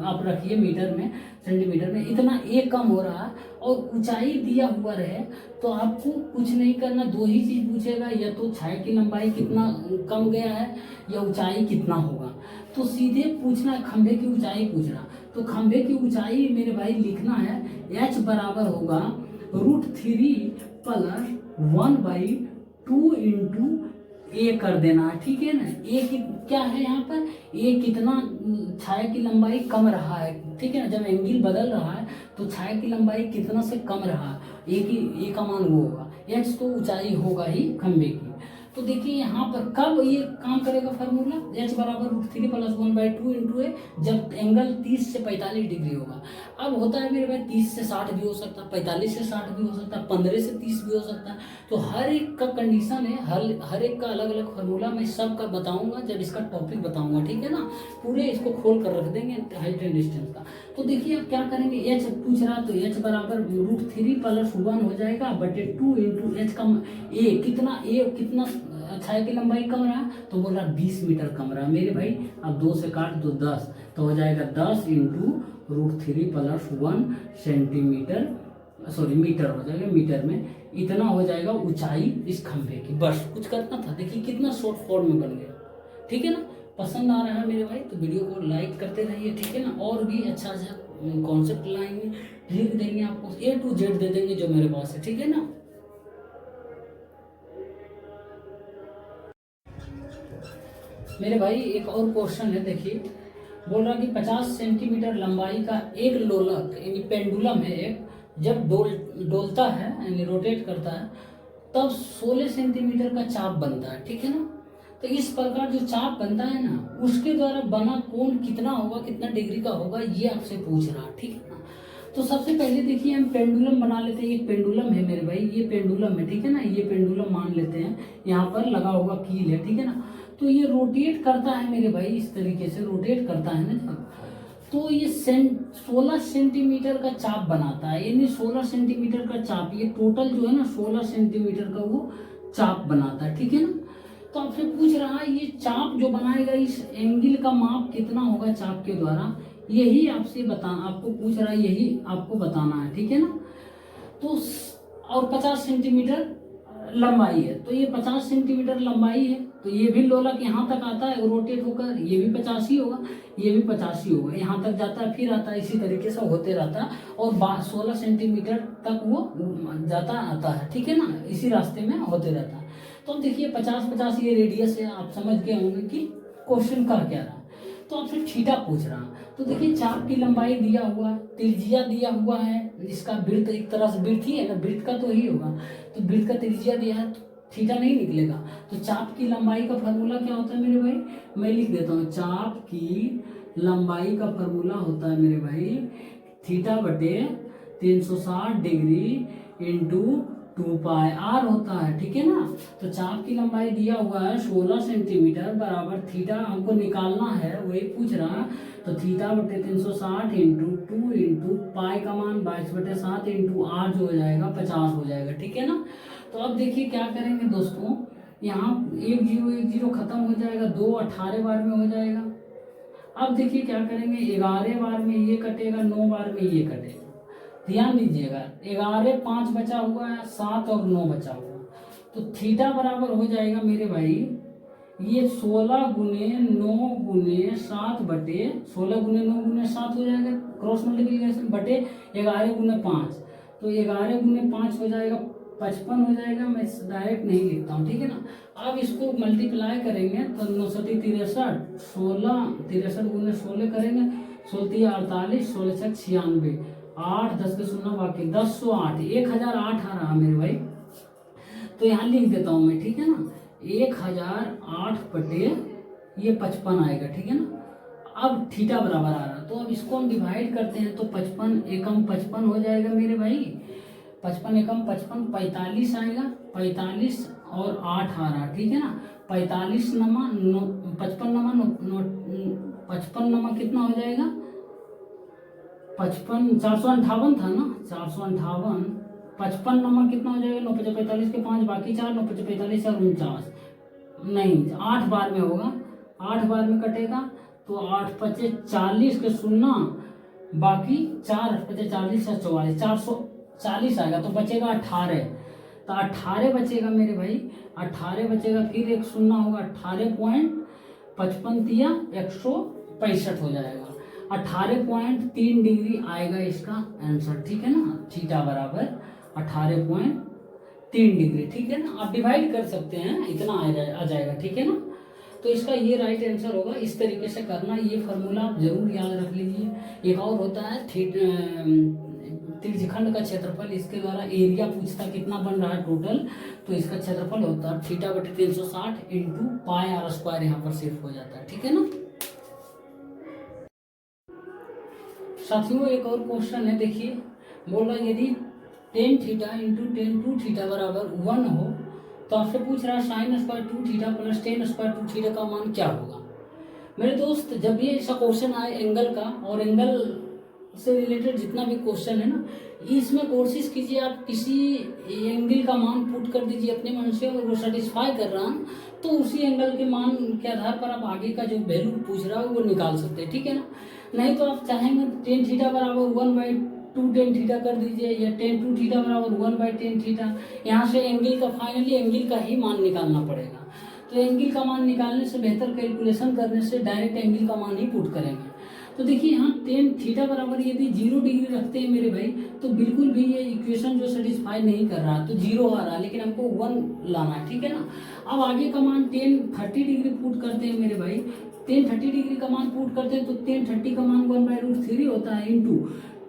आप रखिए मीटर में सेंटीमीटर में, इतना ए कम हो रहा है, और ऊंचाई दिया हुआ रहे तो आपको कुछ नहीं करना, दो ही चीज पूछेगा, या तो छाया की लंबाई कितना कम गया है या ऊंचाई कितना होगा। तो सीधे पूछना है, खंभे की ऊंचाई पूछना, तो खंभे की ऊंचाई मेरे भाई लिखना है h बराबर होगा √3 + 1/2 इंटू ए कर देना है, ठीक है ना। ए क्या है यहाँ पर, ए कितना छाया की लंबाई कम रहा है, ठीक है ना। जब एंगल बदल रहा है तो छाया की लंबाई कितना से कम रहा है, ए का मान वो होगा, एच तो ऊंचाई होगा ही खंभे की। तो देखिए यहाँ पर कब ये काम करेगा फार्मूला, h बराबर √3 + 1/2 इंटू ए, जब एंगल 30 से 45 डिग्री होगा। अब होता है मेरे भाई 30 से 60 भी हो सकता है, 45 से 60 भी हो सकता है, 15 से 30 भी हो सकता है। तो हर एक का कंडीशन है, हर एक का अलग अलग फार्मूला मैं सब का बताऊंगा जब इसका टॉपिक बताऊंगा, ठीक है ना। पूरे इसको खोल कर रख देंगे हाइट एंड डिस्टेंस का। तो देखिए अब क्या करेंगे, h पूछ रहा तो h बराबर √3 + 1 हो जाएगा बटे 2 इंटू एच का ए कितना छाया की लंबाई कम रहा, तो बोल रहा 20 मीटर कम रहा मेरे भाई। अब 2 से काट दो 10, तो हो जाएगा 10 इंटू √3 + 1 सेंटीमीटर, सॉरी मीटर हो जाएगा, मीटर में इतना हो जाएगा ऊंचाई इस खंभे की। बस कुछ करना था, देखिए कितना शॉर्ट फॉर्म में बन गया, ठीक है ना। पसंद आ रहा है मेरे भाई तो वीडियो को लाइक करते रहिए, ठीक है ना। और भी अच्छा कॉन्सेप्ट लाएंगे, ट्रिक देंगे आपको, A to Z दे देंगे जो मेरे पास है, ठीक है ना। मेरे भाई एक और क्वेश्चन है, देखिए बोल रहा कि 50 सेंटीमीटर लंबाई का एक लोलक यानी पेंडुलम है एक, जब डोलता है यानी रोटेट करता है तब 16 सेंटीमीटर का चाप बनता है, ठीक है ना। तो इस प्रकार जो चाप बनता है ना उसके द्वारा बना कोण कितना होगा, कितना डिग्री का होगा, ये आपसे पूछ रहा, ठीक है ना। तो सबसे पहले देखिए हम पेंडुलम बना लेते हैं। एक पेंडुलम है मेरे भाई, ये पेंडुलम है, ठीक है ना। ये पेंडुलम मान लेते हैं, यहाँ पर लगा होगा कील है, ठीक है ना। तो ये रोटेट करता है मेरे भाई, इस तरीके से रोटेट करता है ना जब, तो ये 16 सेंटीमीटर का चाप बनाता है, यानी 16 सेंटीमीटर का चाप, ये टोटल जो है ना 16 सेंटीमीटर का वो चाप बनाता है, ठीक है ना। तो आपसे पूछ रहा है ये चाप जो बनाएगा इस एंगल का माप कितना होगा चाप के द्वारा, यही आपसे आपको पूछ रहा है, यही आपको बताना है, ठीक है ना। तो और 50 सेंटीमीटर लंबाई है, तो ये 50 सेंटीमीटर लंबाई है, तो ये भी लोलक यहाँ तक आता है रोटेट होकर, ये भी 50 ही होगा, ये भी 50 ही होगा, यहाँ तक जाता है फिर आता है, इसी तरीके से होते रहता है और 16 सेंटीमीटर तक वो जाता आता है, ठीक है ना, इसी रास्ते में होते रहता है। तो अब देखिए 50-50 ये रेडियस है, आप समझ गए होंगे कि क्वेश्चन कर क्या रहा। तो आपसे थीटा पूछ रहा, तो देखिए चाप की लंबाई दिया हुआ, त्रिज्या दिया हुआ है, इसका वृत्त एक तरह से वृत्त ही है ना, वृत्त का तो ही होगा, तो वृत्त का त्रिज्या दिया है, तो थीटा नहीं निकलेगा। तो चाप की लंबाई का फॉर्मूला क्या होता है मेरे भाई, मैं लिख देता हूँ, चाप की लंबाई का फॉर्मूला होता है मेरे भाई थीटा बटे 360 डिग्री इंटू 2 पाई आर होता है, ठीक है ना। तो चाप की लंबाई दिया हुआ है 16 सेंटीमीटर बराबर थीटा हमको निकालना है, वही पूछ रहा। तो थीटा बटे 360 इंटू 2 इंटू पाई का मान 22/7 इंटू आर जो हो जाएगा 50 हो जाएगा, ठीक है ना। तो अब देखिए क्या करेंगे दोस्तों, यहाँ 1 0 1 0 खत्म हो जाएगा, 2 18 बार में हो जाएगा। अब देखिए क्या करेंगे, 11 बार में ये कटेगा, 9 बार में ये कटेगा। ध्यान दीजिएगा, 11 5 बचा हुआ है, 7 और 9 बचा हुआ, तो थीटा बराबर हो जाएगा मेरे भाई ये 16 गुने 9 गुने 7 बटे 16 गुने 9 गुने 7 हो जाएगा, क्रॉस मल्टीप्लिकेशन बटे 11 गुने 5, तो 11 गुने 5 हो जाएगा 55 हो जाएगा। मैं डायरेक्ट नहीं लिखता हूँ, ठीक है ना। अब इसको मल्टीप्लाई करेंगे तो 9 63 16 63 गुने 16 करेंगे, 16 48 16 96 8 10 के 0 बाकी 1008 1008 आ रहा मेरे भाई, तो यहाँ लिख देता हूँ मैं, ठीक है ना, 1008 बटे ये 55 आएगा, ठीक है ना। अब थीटा बराबर आ रहा, तो अब इसको हम डिवाइड करते हैं, तो 55 एकम 55 हो जाएगा मेरे भाई, 55 एकम 55 45 आएगा, 45 और 8 आ रहा, ठीक है ना। 45 नमा 55 नमा 55 नमा कितना हो जाएगा, 55 458 था ना, 458 55 नंबर कितना हो जाएगा, 9 5 45 के 5 बाकी 4 9 5 45 और 49 नहीं 8 बार में होगा, 8 बार में कटेगा, तो 8 5 40 के 0 बाकी 4 8 5 40 और 44 440 आएगा, तो बचेगा 18, तो 18 बचेगा मेरे भाई, 18 बचेगा, फिर एक 0 होगा, 18.55 दिया 165 हो जाएगा, 18.3 डिग्री आएगा इसका आंसर, ठीक है ना। थीटा बराबर 18.3 डिग्री, ठीक है ना। आप डिवाइड कर सकते हैं, इतना आ जाएगा, ठीक है ना। तो इसका ये राइट आंसर होगा, इस तरीके से करना, ये फार्मूला आप जरूर याद रख लीजिए। एक और होता है त्रिज्यखंड का क्षेत्रफल, इसके द्वारा एरिया पूछता कितना बन रहा है टोटल, तो इसका क्षेत्रफल होता है थीटा बटे 360 इंटू पाई आर स्क्वायर, यहाँ पर शिफ्ट हो जाता है, ठीक है ना। साथियों एक और क्वेश्चन है, देखिए बोल रहा है यदि tan theta into ten 2 theta बराबर 1 हो, तो आपसे पूछ रहा है sine square 2 theta plus ten square 2 theta का मान क्या होगा। मेरे दोस्त जब ये ऐसा क्वेश्चन आए एंगल का, और एंगल से रिलेटेड जितना भी क्वेश्चन है ना, इसमें कोशिश कीजिए आप किसी एंगल का मान पुट कर दीजिए अपने मन से, और वो सेटिस्फाई कर रहा है तो उसी एंगल के मान के आधार पर आप आगे का जो वैल्यू पूछ रहा है वो निकाल सकते हैं, ठीक है ना। नहीं तो आप चाहेंगे टेन थीटा बराबर 1/2 टेन थीटा कर दीजिए, या टेन 2 थीटा बराबर 1/10 थीटा, यहाँ से एंगल का फाइनली एंगल का ही मान निकालना पड़ेगा। तो एंगल का मान निकालने से बेहतर कैलकुलेशन करने से डायरेक्ट एंगल का मान ही पुट करेंगे। तो देखिए यहाँ टेन थीटा बराबर यदि 0 डिग्री रखते हैं मेरे भाई, तो बिल्कुल भी ये इक्वेशन जो सेटिस्फाई नहीं कर रहा, तो 0 आ रहा, लेकिन हमको 1 लाना है, ठीक है ना। अब आगे का मान 10 30 डिग्री पुट करते हैं मेरे भाई, 10 30 डिग्री का मान पुट करते हैं, तो 10 30 का मान 1/√3 होता है, इंटू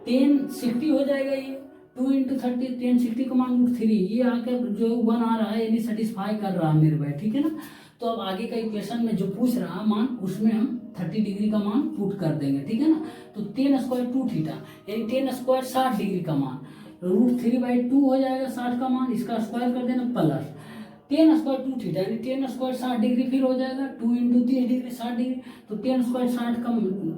10 60 हो जाएगा, ये 2 × 30 10 60 का मान √3, ये आकर जो 1 आ रहा है यानी सेटिस्फाई कर रहा है मेरे भाई, ठीक है ना। तो अब आगे का इक्वेशन में जो पूछ रहा है मान, उसमें हम 30 डिग्री का मान पुट कर देंगे, ठीक है ना। तो 10 स्क्वायर 2 थीटा यानी 10 स्क्वायर 60 डिग्री का मान, √3/2 हो जाएगा 60 का मान, इसका स्क्वायर कर देना, प्लस 10 स्क्वायर 2 थीटा यानी 10 स्क्वायर 60 डिग्री, फिर हो जाएगा 2 × 30 डिग्री 60 डिग्री, तो 10 स्क्वायर 60 का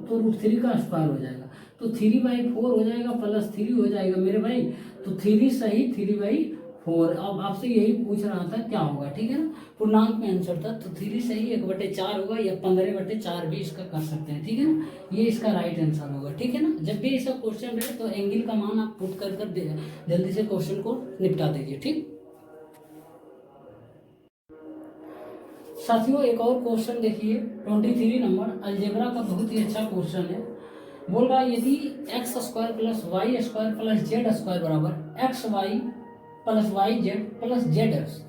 तो √3 का स्क्वायर हो जाएगा, तो 3/4 हो जाएगा, प्लस 3 हो जाएगा मेरे भाई, तो 3 सही 3/4 4। अब आपसे यही पूछ रहा था क्या होगा, ठीक है ना, पूर्णांक में आंसर था, तो 3 सही 1/4 होगा, या 15/4 भी इसका कर सकते हैं, ठीक है ना, ये इसका राइट आंसर होगा, ठीक है ना। जब भी ऐसा क्वेश्चन रहे तो एंगल का मान आप पुट कर जल्दी से क्वेश्चन को निपटा दीजिए, ठीक। साथियों एक और क्वेश्चन देखिए 23 नंबर अलजेब्रा का, बहुत ही अच्छा क्वेश्चन है। बोल रहा है यदि x square plus Y square plus Z square बराबर x y plus y z plus z x,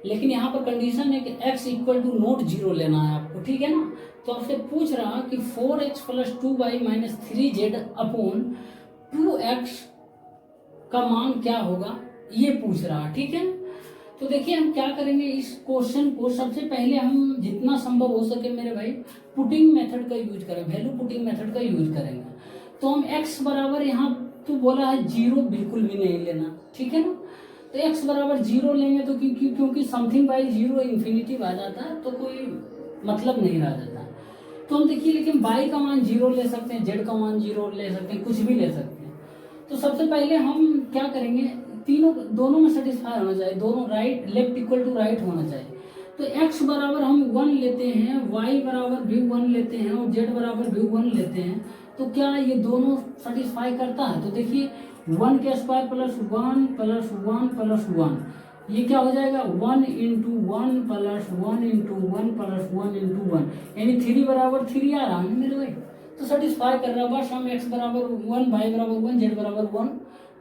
लेकिन यहाँ पर कंडीशन है कि x इक्वल टू नोट 0 लेना है आपको, ठीक है ना। तो आपसे पूछ रहा कि 4x plus 2y minus 3z upon 2x का मान क्या होगा, ये पूछ रहा, ठीक है। तो देखिए हम क्या करेंगे, इस क्वेश्चन को सबसे पहले हम जितना संभव हो सके मेरे भाई पुटिंग मेथड का यूज करें, वैल्यू पुटिंग मेथड का यूज करेंगे। तो हम x बराबर यहाँ तो बोला है 0 बिल्कुल भी नहीं लेना, ठीक है ना। तो x बराबर 0 लेंगे तो क्योंकि समथिंग बाई 0 इन्फिनिटी आ जाता है, तो कोई मतलब नहीं रह जाता। तो हम देखिए लेकिन y का मान 0 ले सकते हैं, z का मान 0 ले सकते हैं, कुछ भी ले सकते हैं। तो सबसे पहले हम क्या करेंगे, तीनों दोनों में सेटिस्फाई होना चाहिए, दोनों right left equal to right होना चाहिए। तो x बराबर हम 1 लेते हैं, y बराबर भी 1 लेते हैं और z बराबर भी 1 लेते हैं। तो क्या ये दोनों सेटिस्फाई करता है? तो देखिए 1 के स्क्वायर प्लस 1 प्लस 1 प्लस 1, ये क्या हो जाएगा 1 into 1 plus 1 into 1 plus 1 into 1, यानी 3 बराबर 3 आ रहा है मेरे भाई। तो सेटिस्फाई कर रहा है। बस हम x बराबर 1 y बराबर 1 z बराबर 1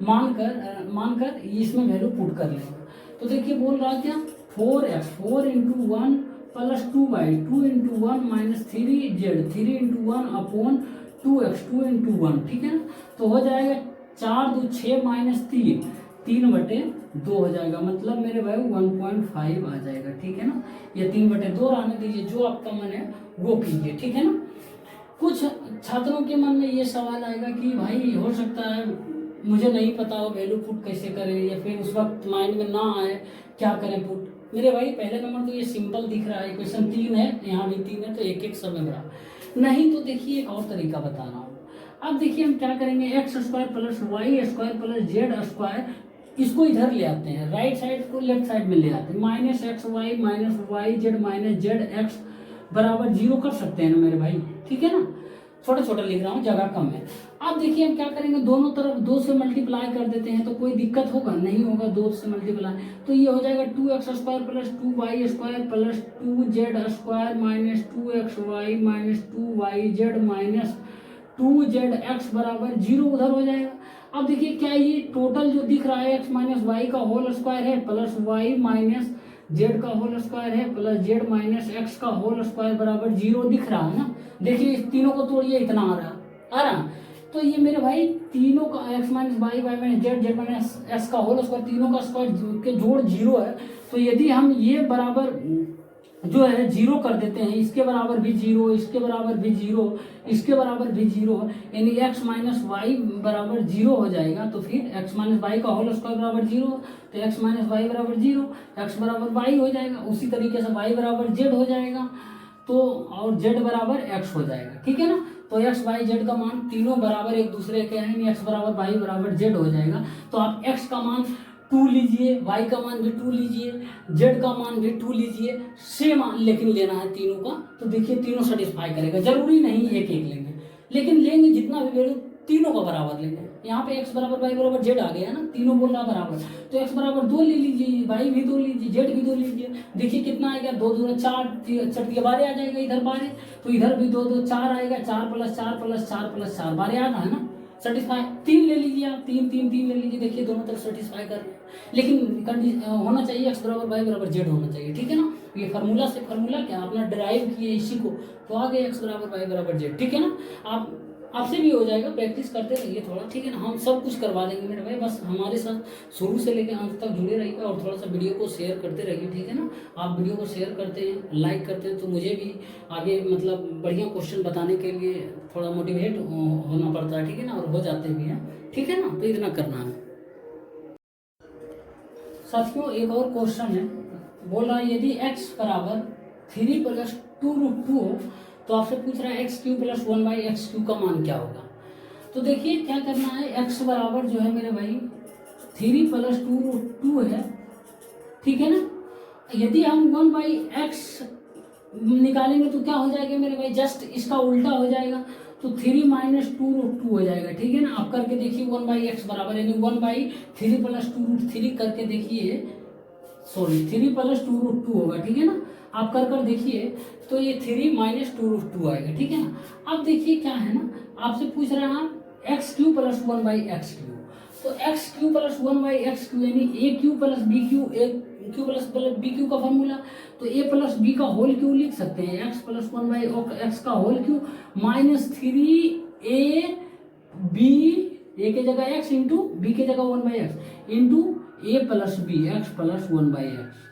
मानकर इसमें वैल्यू पुट कर लेंगे। तो देखिए बोल रहा क्या 4x 4 into 1 plus 2y 2 into 1 minus 3z 3 into 1 upon 2x 2 into 1, ठीक है ना। तो हो जाएगा 4 2 6 माइनस 3/2 हो जाएगा, मतलब मेरे भाई 1.5 आ जाएगा, ठीक है ना। या 3/2 रहने दीजिए, जो आपका मन है वो कीजिए, ठीक है ना। कुछ छात्रों के मन में ये सवाल आएगा कि भाई हो सकता है मुझे नहीं पता हो वैल्यू पुट कैसे करें, या फिर उस वक्त माइंड में ना आए क्या करें पुट। मेरे भाई पहले नंबर तो ये सिंपल दिख रहा है, क्वेश्चन 3 है, यहाँ भी 3 है, तो एक एक समय बड़ा नहीं। तो देखिए एक और तरीका बता रहा हूँ। अब देखिए हम क्या करेंगे, X square plus Y square plus Z square, इसको इधर ले आते हैं, राइट साइड को लेफ्ट साइड में ले आते हैं। Minus X Y minus Y Z minus Z X बराबर 0 कर सकते हैं ना मेरे भाई, ठीक है ना। छोटा छोटा लिख रहा हूँ, जगह कम है। अब देखिए हम क्या करेंगे, दोनों तरफ 2 से मल्टीप्लाई कर देते हैं, तो कोई दिक्कत होगा नहीं होगा 2 से मल्टीप्लाई। तो ये हो जाएगा 2x square plus 2y square plus 2z square minus 2xy minus 2yz minus 2zx बराबर 0 उधर हो जाएगा। अब देखिए क्या ये टोटल जो दिख रहा है x माइनस वाई का होल स्क्वायर है प्लस y माइनस जेड का होल स्क्वायर है प्लस जेड माइनस एक्स का होल स्क्वायर बराबर 0 दिख रहा है ना। देखिए इस तीनों को तोड़िए, इतना आ रहा। तो ये मेरे भाई तीनों का x minus Y Y minus Z Z minus X का होल स्क्वायर, तीनों का स्क्वायर के जोड़ 0 है। तो यदि हम ये बराबर जो है 0 कर देते हैं, इसके बराबर भी 0, इसके बराबर भी 0, इसके बराबर भी 0, यानी x माइनस वाई बराबर 0 हो जाएगा। तो फिर x माइनस वाई का होल स्क्वायर बराबर 0, तो x माइनस वाई बराबर 0, x बराबर वाई हो जाएगा। उसी तरीके से y बराबर z हो जाएगा, तो और z बराबर x हो जाएगा, ठीक है ना। तो x y z का मान तीनों बराबर एक दूसरे के हैं, x बराबर y बराबर z हो जाएगा। तो आप x का मान 2 लीजिए, y का मान भी 2 लीजिए, z का मान भी 2 लीजिए, सेम लेकिन लेना है तीनों का। तो देखिए तीनों सेटिस्फाई करेगा, जरूरी नहीं एक एक लेंगे, लेकिन लेंगे जितना भी वैल्यू तीनों का बराबर लेंगे। यहाँ पे x बराबर y बराबर z आ गया ना, तीनों बोल रहा बराबर, तो x बराबर 2 ले लीजिए, y भी 2 लीजिए, z भी 2 लीजिए। देखिए कितना आएगा, 2 2 4 चट के बारे आ जाएगा, इधर बारे, तो इधर भी 2 2 4 आएगा, 4 प्लस 4 प्लस 4 प्लस 4 बारे आ रहा है ना। सेटिस्फाई 3 ले लीजिए आप, 3 3 3 ले लीजिए। देखिए दोनों तरफ सेटिस्फाई कर रहे हैं, लेकिन होना चाहिए x बराबर y बराबर z होना चाहिए, ठीक है ना। ये फार्मूला से फार्मूला क्या अपना ड्राइव किए इसी को, तो आ गया x बराबर y बराबर z, ठीक है ना। आप आपसे भी हो जाएगा, प्रैक्टिस करते रहिए थोड़ा, ठीक है ना। हम सब कुछ करवा देंगे मेरे भाई, बस हमारे साथ शुरू से लेकर अंत तक जुड़े रहिए और थोड़ा सा वीडियो को शेयर करते रहिए, ठीक है ना। आप वीडियो को शेयर करते हैं, लाइक करते हैं, तो मुझे भी आगे मतलब बढ़िया क्वेश्चन बताने के लिए थोड़ा मोटिवेट होना पड़ता है, ठीक है ना, और हो जाते भी हैं, ठीक है ना। तो इतना करना है साथियों। एक और क्वेश्चन है, बोल रहा है यदि x बराबर 3 प्लस 2√2 हो, तो आपसे पूछ रहा है एक्स क्यू प्लस 1/x³ का मान क्या होगा। तो देखिए क्या करना है, x बराबर जो है मेरे भाई 3 प्लस 2√2 है, ठीक है ना। यदि हम 1/x निकालेंगे तो क्या हो जाएगा मेरे भाई, जस्ट इसका उल्टा हो जाएगा, तो 3 माइनस 2√2 हो जाएगा। ठीक है ना। आप करके देखिए 1/x बराबर यानी 1/3 प्लस 2√3 करके देखिए, सॉरी 3 प्लस 2√2 होगा। ठीक है ना। आप कर देखिए तो ये 3 माइनस 2√2 आएगा। ठीक है ना। अब देखिए क्या है ना, आपसे पूछ रहे हैं आप x cube plus 1/x cube, तो x cube plus 1/x cube यानी a cube plus B cube, a cube plus B cube का फॉर्मूला, तो ए प्लस बी का होल क्यू लिख सकते हैं, एक्स प्लस 1/x का whole cube minus 3 b, a के जगह एक्स इंटू बी के जगह 1/x into a plus b x plus 1/x।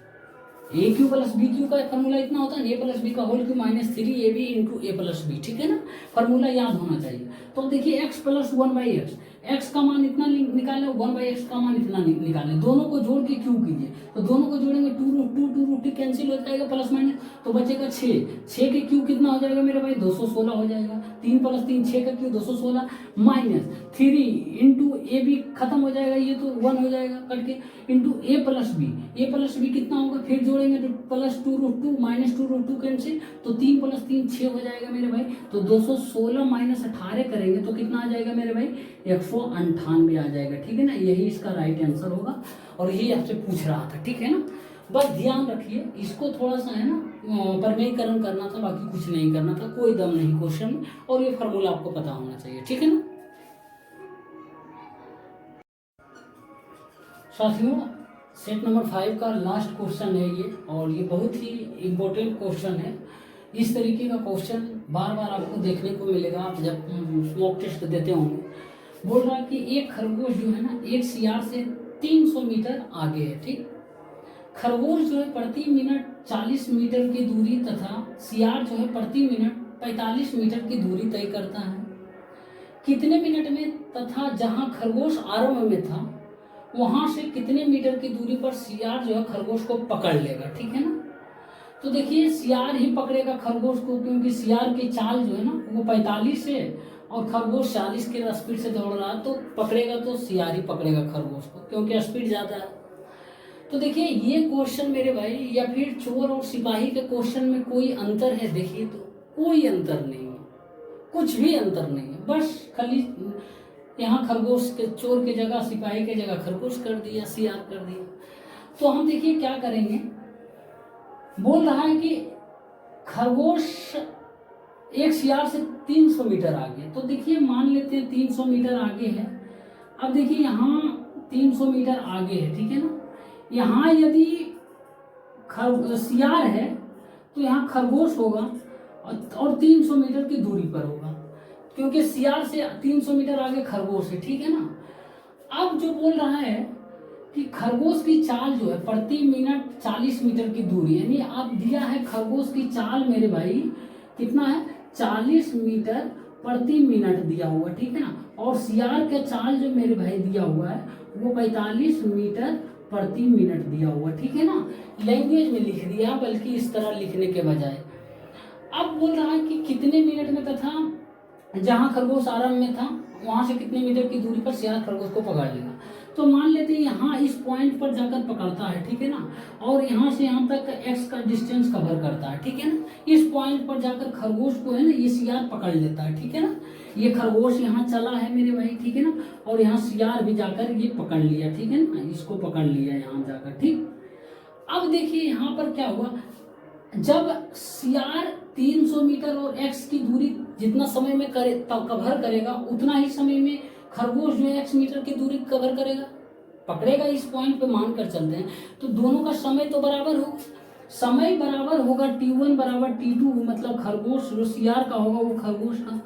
A cube plus B cube का फॉर्मूला इतना होता है, ए प्लस बी का whole cube minus 3ab into a plus b. ठीक है ना। फॉर्मूला याद होना चाहिए। तो देखिए एक्स प्लस 1/x, एक्स का मान इतना निकाले, 1/x का मान इतना निकाले, दोनों को जोड़ के क्यू कीजिए, तो दोनों को जोड़ेंगे 2√2 कैंसिल हो जाएगा, प्लस माइनस तो बचेगा 6 के क्यू कितना हो जाएगा मेरे भाई, 216 हो जाएगा। 3 + 3 6 का Q 216 minus 3 into A B खत्म हो जाएगा, ये तो 1 हो जाएगा कट के, इंटू ए प्लस बी कितना होगा, फिर जोड़ेंगे तो प्लस 2√2 माइनस 2√2 कैंसिल, तो 3 + 3 6 हो जाएगा मेरे भाई। तो 216 माइनस 18 करेंगे तो कितना आ जाएगा मेरे भाई, 198 आ जाएगा। ठीक है ना। यही इसका राइट आंसर होगा और यही आपसे पूछ रहा था। ठीक है ना। बस ध्यान रखिए, इसको थोड़ा सा है ना प्रमेयकरण करना था, बाकी कुछ नहीं करना था, कोई दम नहीं क्वेश्चन में, और ये फार्मूला आपको पता होना चाहिए। ठीक है ना साथियों, सेट नंबर 5 का लास्ट क्वेश्चन है ये, और ये बहुत ही इम्पोर्टेंट क्वेश्चन है। इस तरीके का क्वेश्चन बार बार आपको देखने को मिलेगा आप जब मॉक टेस्ट देते होंगे। बोल रहा है कि एक खरगोश जो है ना एक सियार से 300 मीटर आगे है। ठीक, खरगोश जो है प्रति मिनट 40 मीटर की दूरी तथा सियार जो है प्रति मिनट 45 मीटर की दूरी तय करता है। कितने मिनट में तथा जहां खरगोश आरंभ में था वहां से कितने मीटर की दूरी पर सियार जो है खरगोश को पकड़ लेगा। ठीक है ना। तो देखिए सियार ही पकड़ेगा खरगोश को, क्योंकि सियार की चाल जो है ना वो 45 है और खरगोश 40 के स्पीड से दौड़ रहा है, तो पकड़ेगा तो सियार ही पकड़ेगा खरगोश को, क्योंकि स्पीड ज्यादा है। तो देखिए ये क्वेश्चन मेरे भाई, या फिर चोर और सिपाही के क्वेश्चन में कोई अंतर है, देखिए तो कोई अंतर नहीं है, कुछ भी अंतर नहीं है। बस खाली यहाँ खरगोश के चोर के जगह सिपाही के जगह खरगोश कर दिया, सियार कर दिया। तो हम देखिए क्या करेंगे, बोल रहा है कि खरगोश एक सियार से 300 मीटर आगे, तो देखिए मान लेते हैं 300 मीटर आगे है। अब देखिए यहाँ 300 मीटर आगे है। ठीक है ना। यहाँ यदि सियार है तो यहाँ खरगोश होगा और 300 मीटर की दूरी पर होगा, क्योंकि सियार से 300 मीटर आगे खरगोश है। ठीक है ना। अब जो बोल रहा है कि खरगोश की चाल जो है प्रति मिनट 40 मीटर की दूरी, यानी आप दिया है खरगोश की चाल मेरे भाई कितना है, 40 मीटर प्रति मिनट दिया हुआ। ठीक है ना। और सियार का चाल जो मेरे भाई दिया हुआ है वो 45 मीटर प्रति मिनट दिया हुआ। ठीक है ना। लैंग्वेज में लिख दिया, बल्कि इस तरह लिखने के बजाय। अब बोल रहा है कि कितने मिनट में तथा जहां खरगोश आरंभ में था वहां से कितने मीटर की दूरी पर सियार खरगोश को पकड़ लेगा। तो मान लेते हैं यहाँ इस पॉइंट पर जाकर पकड़ता है। ठीक है ना। और यहाँ से यहाँ तक एक्स का डिस्टेंस कवर करता है। ठीक है ना। इस पॉइंट पर जाकर खरगोश को है ना ये सियार पकड़ लेता है। ठीक है ना। ये खरगोश यहाँ चला है मेरे भाई। ठीक है ना। और यहाँ सियार भी जाकर ये पकड़ लिया। ठीक है ना। इसको पकड़ लिया यहाँ जाकर। ठीक, अब देखिए यहाँ पर क्या हुआ, जब सियार 300 मीटर और एक्स की दूरी जितना समय में कवर करेगा उतना ही समय में खरगोश जो है x मीटर की दूरी कवर करेगा, पकड़ेगा। इस पॉइंट पे मान कर चलते हैं तो दोनों का समय तो बराबर होगा, समय बराबर होगा t1 बराबर t2, मतलब खरगोश जो सियार का होगा वो खरगोश का।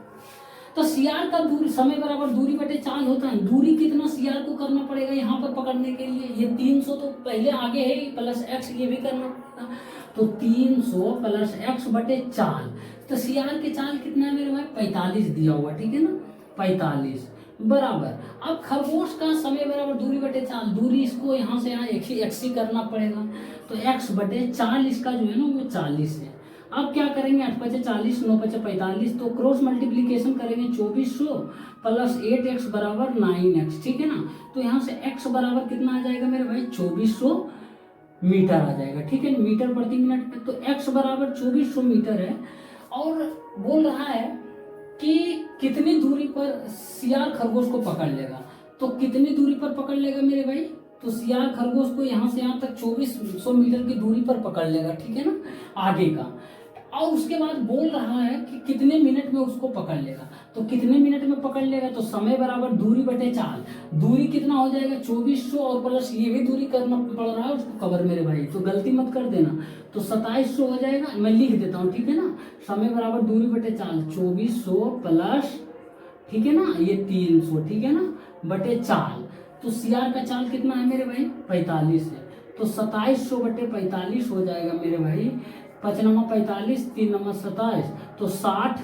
तो सियार का दूरी समय बराबर दूरी बटे चाल होता है। दूरी कितना सियार को करना पड़ेगा यहाँ पर पकड़ने के लिए, ये 300 तो पहले आगे है प्लस x ये भी करना पड़ेगा, तो 300 प्लस x बटे चाल। तो सियार की चाल कितना है मेरे भाई, 45 दिया हुआ। ठीक है ना। 45 बराबर, अब खरगोश का समय बराबर दूरी बटे चाल, दूरी इसको यहाँ से यहाँ x ही करना पड़ेगा, तो x बटे चाल इसका जो है ना वो 40 है। अब क्या करेंगे, 8 × 40 9 × 45, तो क्रॉस मल्टीप्लीकेशन करेंगे 2400 प्लस 8x बराबर 9x। ठीक है ना। तो यहाँ से x बराबर कितना आ जाएगा मेरे भाई 2400 मीटर आ जाएगा, ठीक है, मीटर प्रति मिनट में। तो x बराबर 2400 मीटर है और बोल रहा है कि कितनी दूरी पर सियार खरगोश को पकड़ लेगा। तो कितनी दूरी पर पकड़ लेगा मेरे भाई, तो सियार खरगोश को यहाँ से यहाँ तक 2400 मीटर की दूरी पर पकड़ लेगा, ठीक है ना, आगे का। और उसके बाद बोल रहा है कि कितने मिनट में उसको पकड़ लेगा। तो कितने मिनट में पकड़ लेगा, तो समय बराबर दूरी बटे चाल। दूरी कितना हो जाएगा 2400 और प्लस ये भी दूरी करना पड़ रहा है उसको कवर मेरे भाई, तो गलती मत कर देना। तो 2700 हो जाएगा, मैं लिख देता हूँ, ठीक है ना। समय बराबर दूरी बटे चाल 2400 प्लस, ठीक है ना, ये 300, ठीक है ना, बटे चाल। तो सियार का चाल कितना है मेरे भाई 45 है। तो 2700 बटे 45 हो जाएगा मेरे भाई, 5 नंबर 45, 3 नंबर 27, तो 60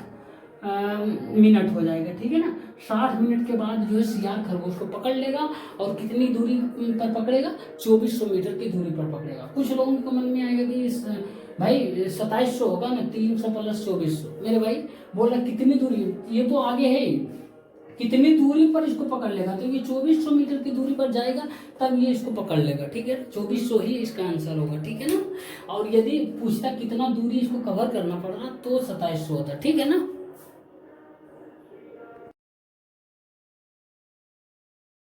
मिनट हो जाएगा, ठीक है ना। 60 मिनट के बाद जो है सियार खरगोश को पकड़ लेगा और कितनी दूरी पर पकड़ेगा, 2400 मीटर की दूरी पर पकड़ेगा। कुछ लोगों के मन में आएगा कि भाई 2700 होगा ना, 300 प्लस 2400, मेरे भाई बोला कितनी दूरी, ये तो आगे है, कितनी दूरी पर इसको पकड़ लेगा, तो ये 2400 मीटर की दूरी पर जाएगा तब ये इसको पकड़ लेगा, ठीक है। 2400 ही इसका आंसर होगा, ठीक है ना। और यदि पूछता कितना दूरी इसको कवर करना पड़ रहा तो 2700 होता, ठीक है ना।